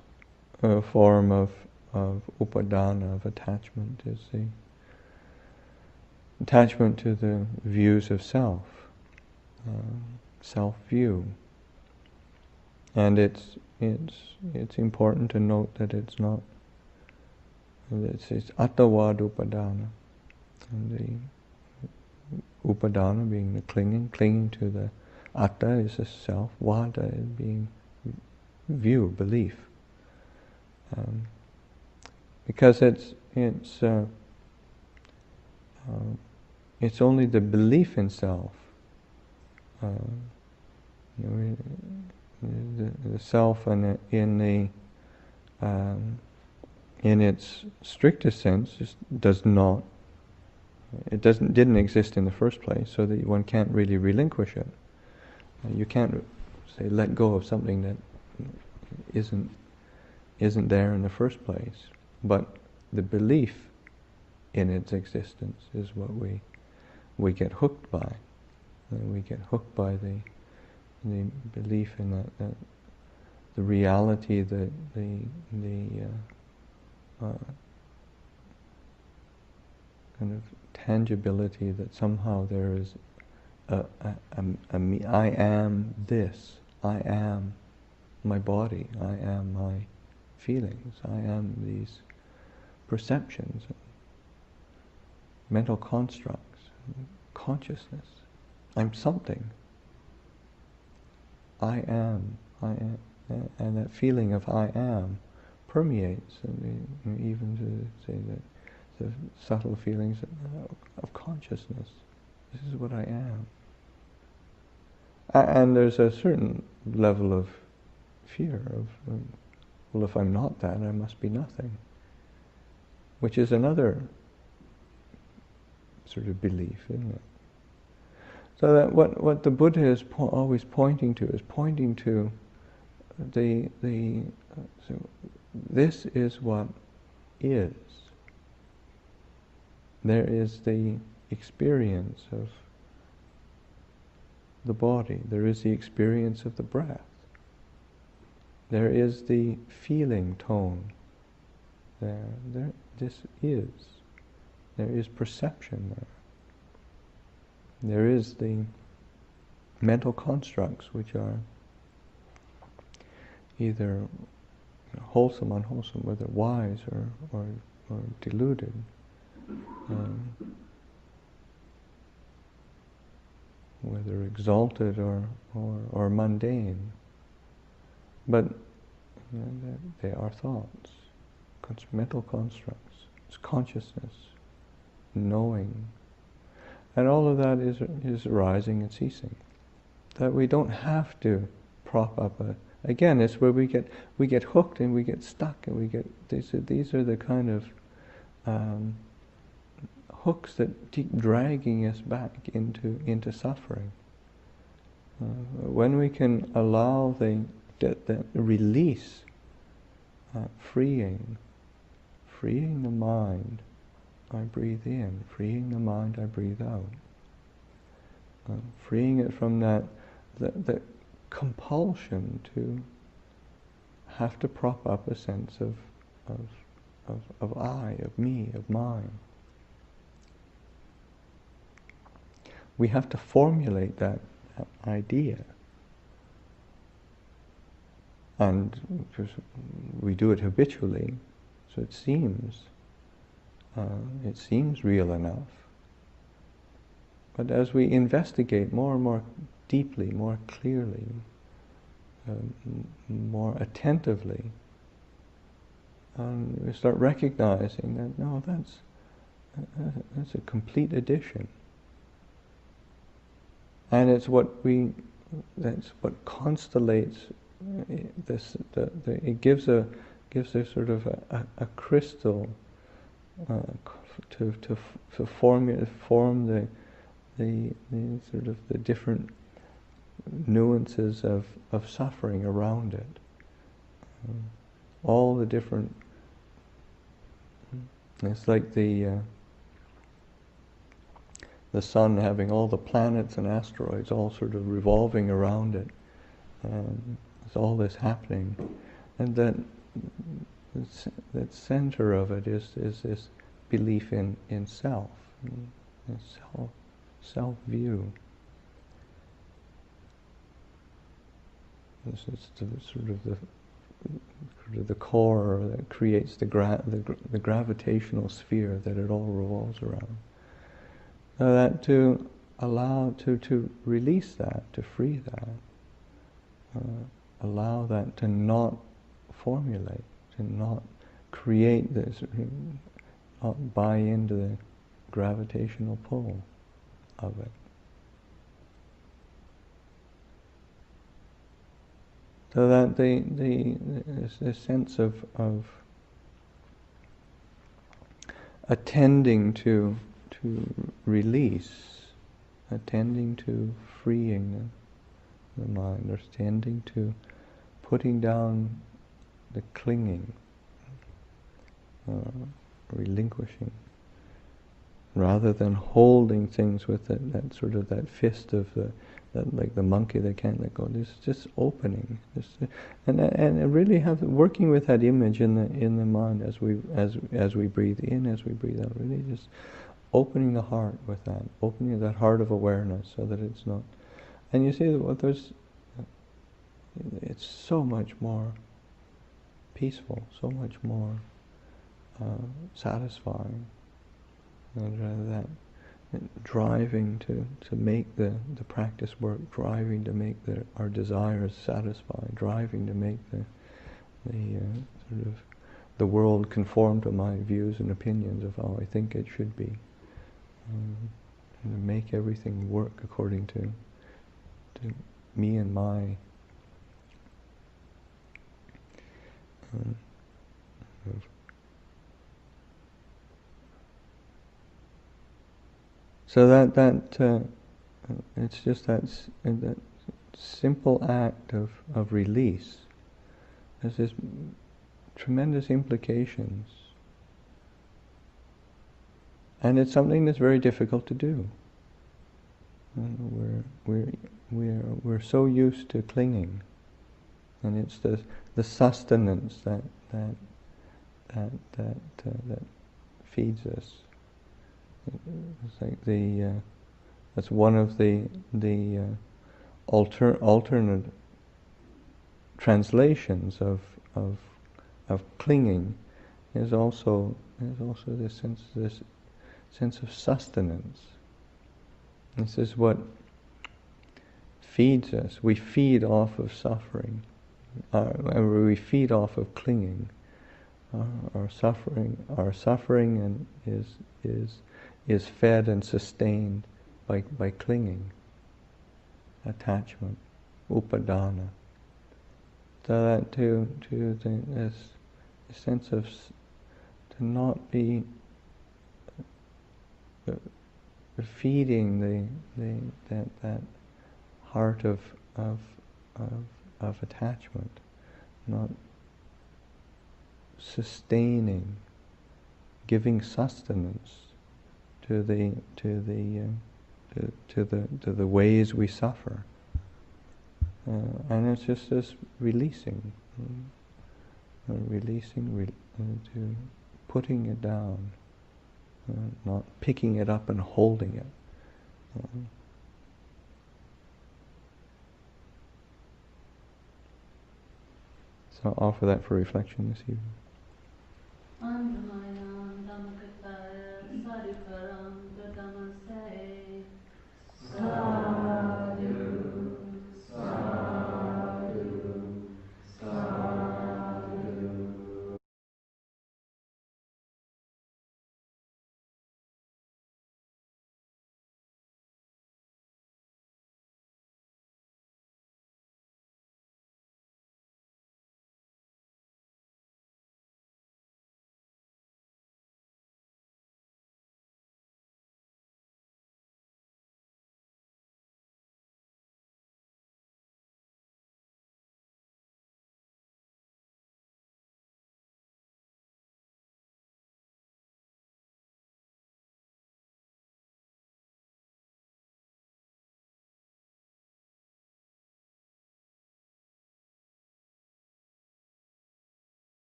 form of upadana, of attachment, is the attachment to the views of self, self-view. And it's important to note that it's attavad upadana, and the upadana being the clinging to the atta is the self, vada is being view, belief, because it's only the belief in self, the self in its strictest sense didn't exist in the first place, so that one can't really relinquish it. You can't say let go of something that isn't there in the first place. But the belief in its existence is what we get hooked by. We get hooked by the belief in that the reality, the kind of tangibility that somehow there is a me. I am this. I am my body. I am my feelings. I am these perceptions, mental constructs, consciousness. I'm something. I am, and that feeling of I am permeates, and even to say that the subtle feelings of consciousness. This is what I am. And there's a certain level of fear of, well, if I'm not that, I must be nothing, which is another sort of belief, isn't it? So that what the Buddha is always pointing to so this is what is. There is the experience of the body. There is the experience of the breath. There is the feeling tone there. This is. There is perception there. There is the mental constructs which are either wholesome, unwholesome, whether wise or deluded. Whether exalted or mundane. But they are thoughts, mental constructs. It's consciousness, knowing. And all of that is arising and ceasing. That we don't have to prop up again, it's where we get hooked and we get stuck, and we get these are the kind of hooks that keep dragging us back into suffering. When we can allow the release, freeing the mind, I breathe in. Freeing the mind, I breathe out. Freeing it from that compulsion to have to prop up a sense of I, of me, of mine. We have to formulate that idea. And we do it habitually, so it seems real enough. But as we investigate more and more deeply, more clearly, more attentively, we start recognizing that no, that's a complete addition, and it's that's what constellates this. It gives a sort of a crystal to form the sort of the different nuances of suffering around it. All the different. It's like the the sun having all the planets and asteroids all sort of revolving around it. And there's all this happening. And then that center of it is this belief in self, in self-view. This is the core that creates the gravitational sphere that it all revolves around. So that to allow to release that, to free that, allow that to not formulate, to not create this, not buy into the gravitational pull of it. So that the sense of attending to release, attending to freeing the mind, or attending to putting down the clinging, relinquishing, rather than holding things with that sort of that fist of that, like the monkey that can't let go. This just opening, and really working with that image in the mind as we breathe in, as we breathe out. Really just opening the heart with that, opening that heart of awareness, so that it's not. And you see that it's so much more peaceful, so much more satisfying. And rather that driving to make the practice work, driving to make our desires satisfied, driving to make the sort of the world conform to my views and opinions of how I think it should be, and to make everything work according to me and my so that it's just that simple act of release has this tremendous implications, and it's something that's very difficult to do. We're so used to clinging, and it's the sustenance that feeds us. It's like that's one of the alternate translations of clinging is also this sense of sustenance. This is what feeds us. We feed off of suffering. We feed off of clinging. Our suffering and is fed and sustained by clinging, attachment, upadana. So that this sense of to not be feeding that heart of attachment, not sustaining, giving sustenance to the ways we suffer, and it's just this releasing, to putting it down, not picking it up and holding it. So I'll offer that for reflection this evening.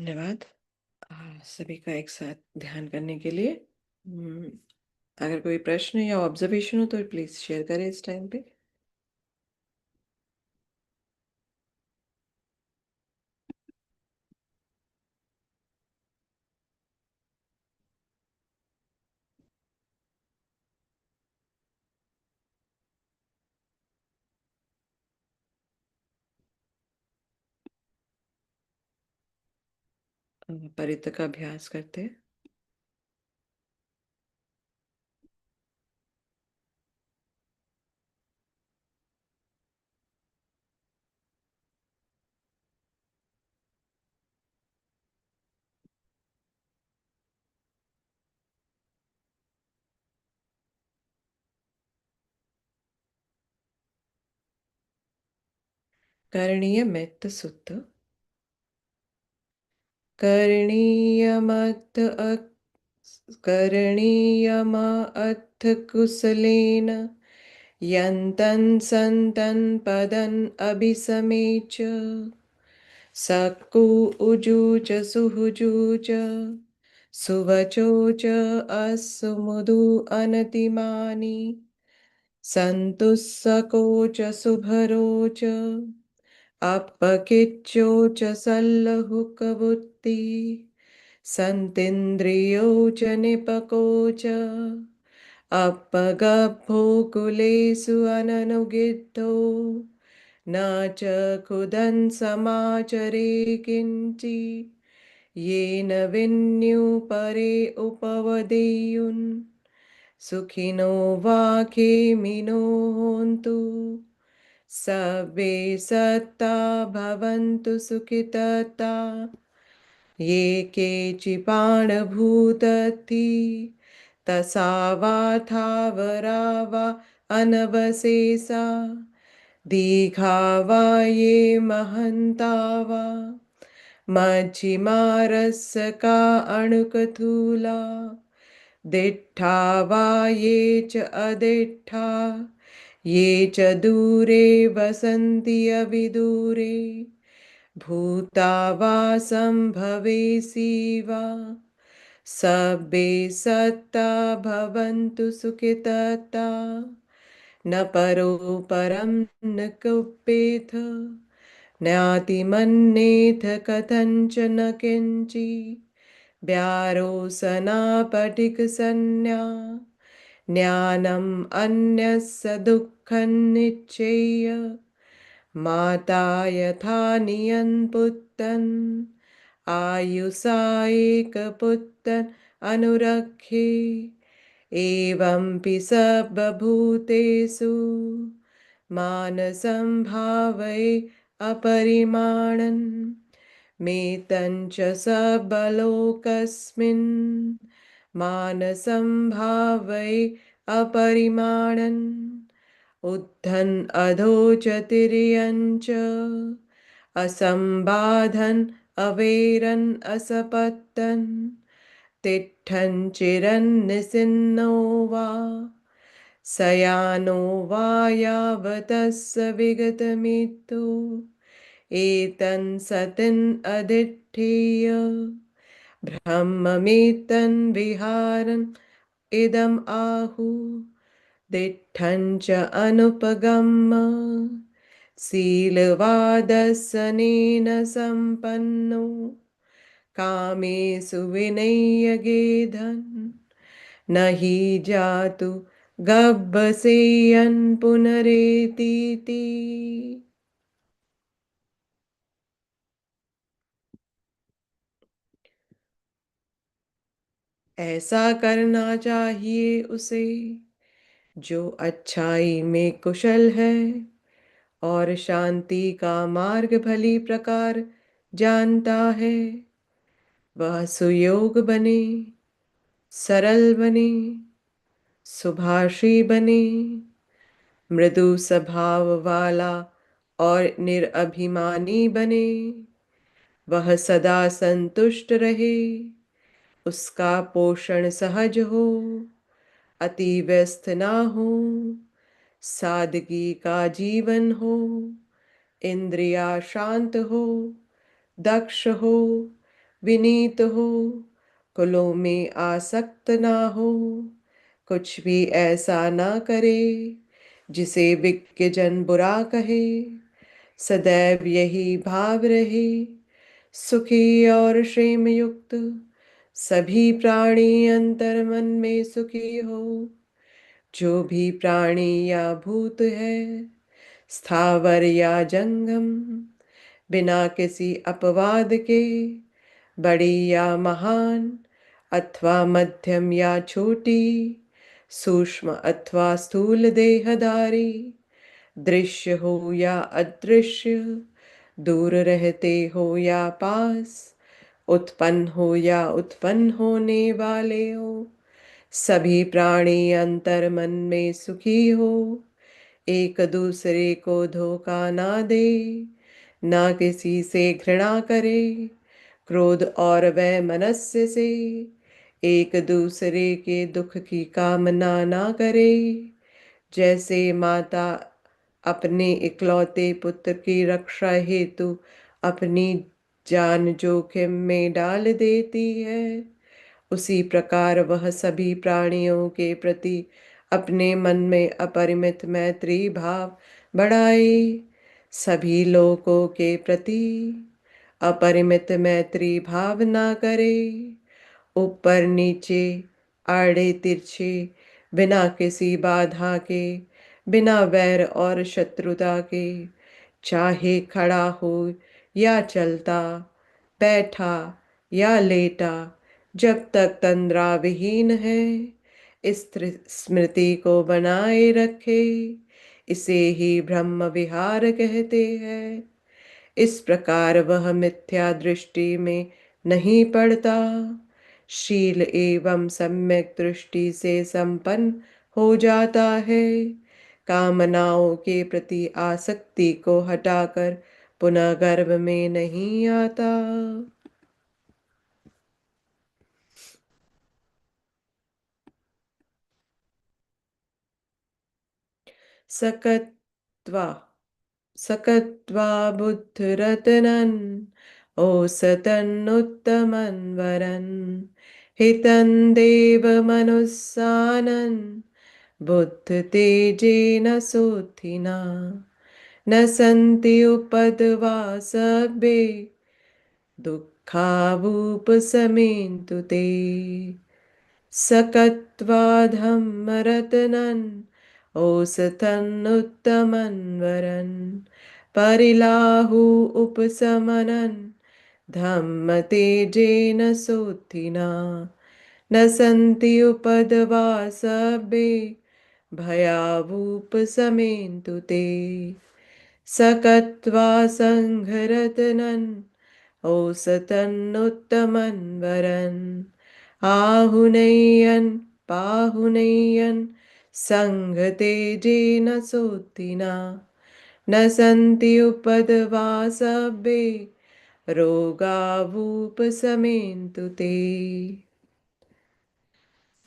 धन्यवाद सभी का एक साथ ध्यान करने के लिए। अगर कोई प्रश्न या ऑब्जर्वेशन हो तो प्लीज शेयर करें इस टाइम पे। परित का अभ्यास करते हैं। करणीय मेत्त सुत्त करणीयमत् करणीयम अथ कुशलेन यन्तन् सन्तन् पदन् अभिसमेच सक्कु उजूच सुहुजूच सुवचोच असुमुदु अनतिमानि सन्तुस्सकोच सुभरोच अपकिच्चोच सल्लहुकवुत्ति सन्तीन्द्रियोच निपकोच अपगब्भो कुलेषु अननुगिद्धो न च कुदन् समाचरे किञ्चि येन विन्युपरे उपवदेयुन् सुखिनो वाखेमिनो होन्तु सर्वे सत्ता भवन्तु सुखितता ये केचिपाणभूतति तसावाथावरा वा अनवशेषा दीघा वा ये महन्ता वा मच्छिमारस्य का अणुकथूला दिट्ठा वा ये च अदिट्ठा ये च दूरे वसन्ति अविदूरे भूता वा सम्भवेसि वा सब्बे सत्ता भवन्तु सुखितता न परो परं न कुप्येथ ज्ञातिमन्येथ कथञ्चन किञ्चि व्यारोसनापटिकसंज्ञा ज्ञानम् अन्यस्य दुःखं निश्चेय माता यथा नियन्पुत्रन् आयुषा एकपुत्रन् अनुरक्षे एवंपि सर्वभूतेषु मानसं भावये अपरिमाणन् मेतञ्च सबलोकस्मिन् मानसं भावये अपरिमाणन् उद्धन् अधो च तिर्यं च असम्बाधन् अवैरन् असपत्तन् तिष्ठन् चिरन्निसिन्नो वा शयानो वा यावतस्य विगतमृत्यु एतन् सतिन् अधिष्ठेय ब्रह्ममेतन् विहारन् इदम् आहु दिट्ठं च अनुपगम्य शीलवादसनेन सम्पन्नो कामेषु विनयगेधन् न हि जातु गब्बसेयन् पुनरेतीति। ऐसा करना चाहिए उसे जो अच्छाई में कुशल है और शांति का मार्ग भली प्रकार जानता है। वह सुयोग बने, सरल बने, सुभाषी बने, मृदु स्वभाव वाला और निरअभिमानी बने। वह सदा संतुष्ट रहे, उसका पोषण सहज हो, अति व्यस्त ना हो, सादगी का जीवन हो, इंद्रिया शांत हो, दक्ष हो, विनीत हो, कुलों में आसक्त ना हो, कुछ भी ऐसा ना करे जिसे विज्ञ जन बुरा कहे। सदैव यही भाव रहे, सुखी और क्षेम युक्त, सभी प्राणी अंतर मन में सुखी हो। जो भी प्राणी या भूत है, स्थावर या जंगम, बिना किसी अपवाद के, बड़ी या महान, अथवा मध्यम या छोटी, सूक्ष्म अथवा स्थूल देहधारी, दृश्य हो या अदृश्य, दूर रहते हो या पास, उत्पन्न हो या उत्पन्न होने वाले हो, सभी प्राणी अंतर मन में सुखी हो। एक दूसरे को धोखा ना दे, ना किसी से घृणा करे, क्रोध और वह मनस्य से एक दूसरे के दुख की कामना ना करे। जैसे माता अपने इकलौते पुत्र की रक्षा हेतु अपनी जान जोखिम में डाल देती है, उसी प्रकार वह सभी प्राणियों के प्रति अपने मन में अपरिमित मैत्री भाव बढ़ाए। सभी लोगों के प्रति अपरिमित मैत्री भावना करे, ऊपर नीचे, आड़े तिरछे, बिना किसी बाधा के, बिना वैर और शत्रुता के, चाहे खड़ा हो या चलता, बैठा या लेटा, जब तक तंद्रा विहीन है, इस स्मृति को बनाए रखे, इसे ही ब्रह्म विहार कहते हैं। इस प्रकार वह मिथ्या दृष्टि में नहीं पड़ता, शील एवं सम्यक दृष्टि से संपन्न हो जाता है, कामनाओं के प्रति आसक्ति को हटाकर पुनः गर्भ में नहीं आता। सकत्वा सकत्वा बुद्धिरतनन् ओसतन्नुत्तमन् वरन् हितं देवमनुस्सानन् बुद्ध तेजेन सोत्थिना न सन्ति उपद्वासभ्ये दुःखावुपशमेन्तु ते। सकत्वा धम्मरत्नन् ओसथन्नुत्तमन् वरन् परिलाहु उपशमनन् धम्म तेजेन सोत्थिना न सन्ति उपद्वासभ्ये भयावुपशमेन्तु ते। सकत्वा सङ्घरत्नन् ओसतन्नुत्तमन् वरन् आहुनय्यन् पाहुनय्यन् सङ्घतेजेन सोत्थिना न सन्ति उपद्वासभ्ये रोगावुपशमेन्तु ते।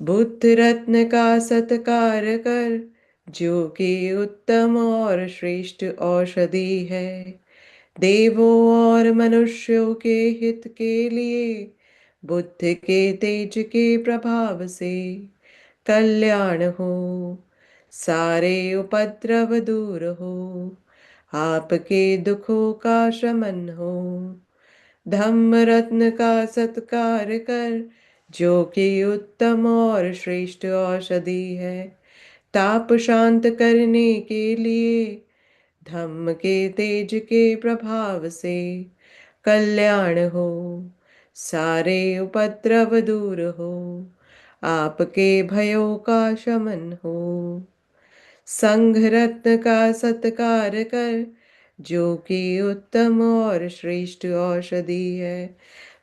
बुद्ध रत्न का सत्कार कर, जो कि उत्तम और श्रेष्ठ औषधि है, देवों और मनुष्यों के हित के लिए बुद्ध के तेज के प्रभाव से कल्याण हो, सारे उपद्रव दूर हो, आपके दुखों का शमन हो। धम्म रत्न का सत्कार कर, जो कि उत्तम और श्रेष्ठ औषधि है, ताप शांत करने के लिए धम्म के तेज के प्रभाव से कल्याण हो, सारे उपद्रव दूर हो, आपके भयों का शमन हो। संघ रत्न का सत्कार कर, जो कि उत्तम और श्रेष्ठ औषधि है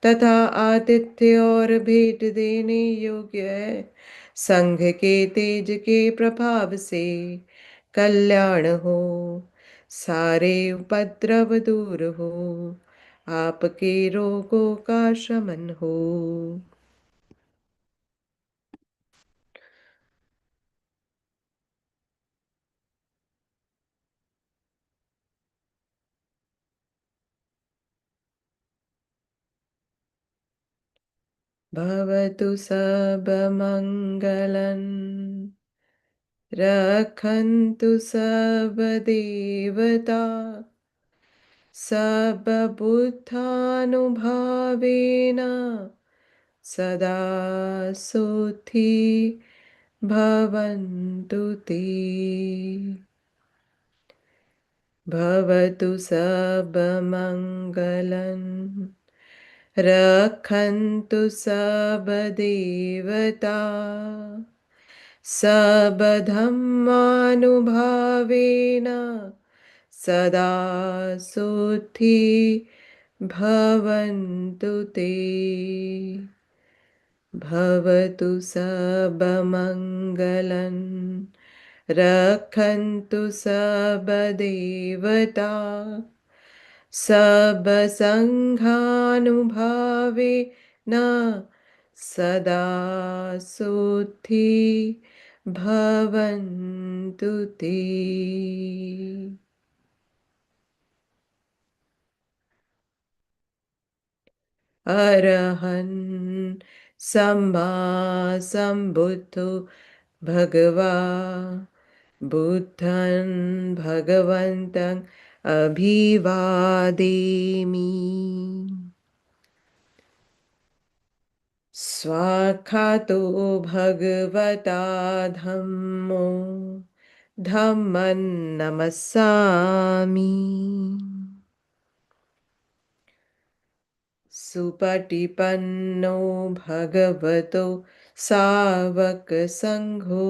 तथा आतिथ्य और भेंट देने योग्य है, संघ के तेज के प्रभाव से कल्याण हो, सारे उपद्रव दूर हो, आपके रोगों का शमन हो। भवतु सर्वमङ्गलं रक्षन्तु सर्वदेवता सर्वबुद्धानुभावेन सदा सुखी भवन्तु ते भवतु सर्वमङ्गलं रक्षन्तु सर्वदेवता सर्वधर्मानुभावेन सदा सुखी भवन्तु ते भवतु सर्वमङ्गलं रक्षन्तु सर्वदेवता सर्वसङ्घानुभावेन सदा सुखी भवन्तु ते अरहन् सम्मा सम्बुद्धो भगवा बुद्धं भगवन्तं अभिवादेमि स्वाक्षातो भगवता धम्मो धम्मं नमस्सामि सुपटिपन्नो भगवतो सावकसङ्घो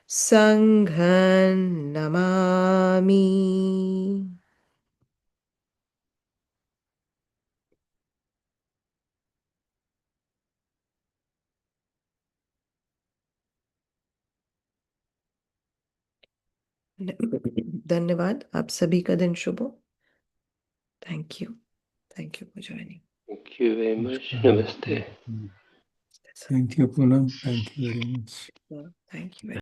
सङ्घं नमामि धन्यवाद आप सभी का दिन शुभ हो thank you for joining Thank you very much. Namaste. Thank you, Poonam. Thank you very much. Thank you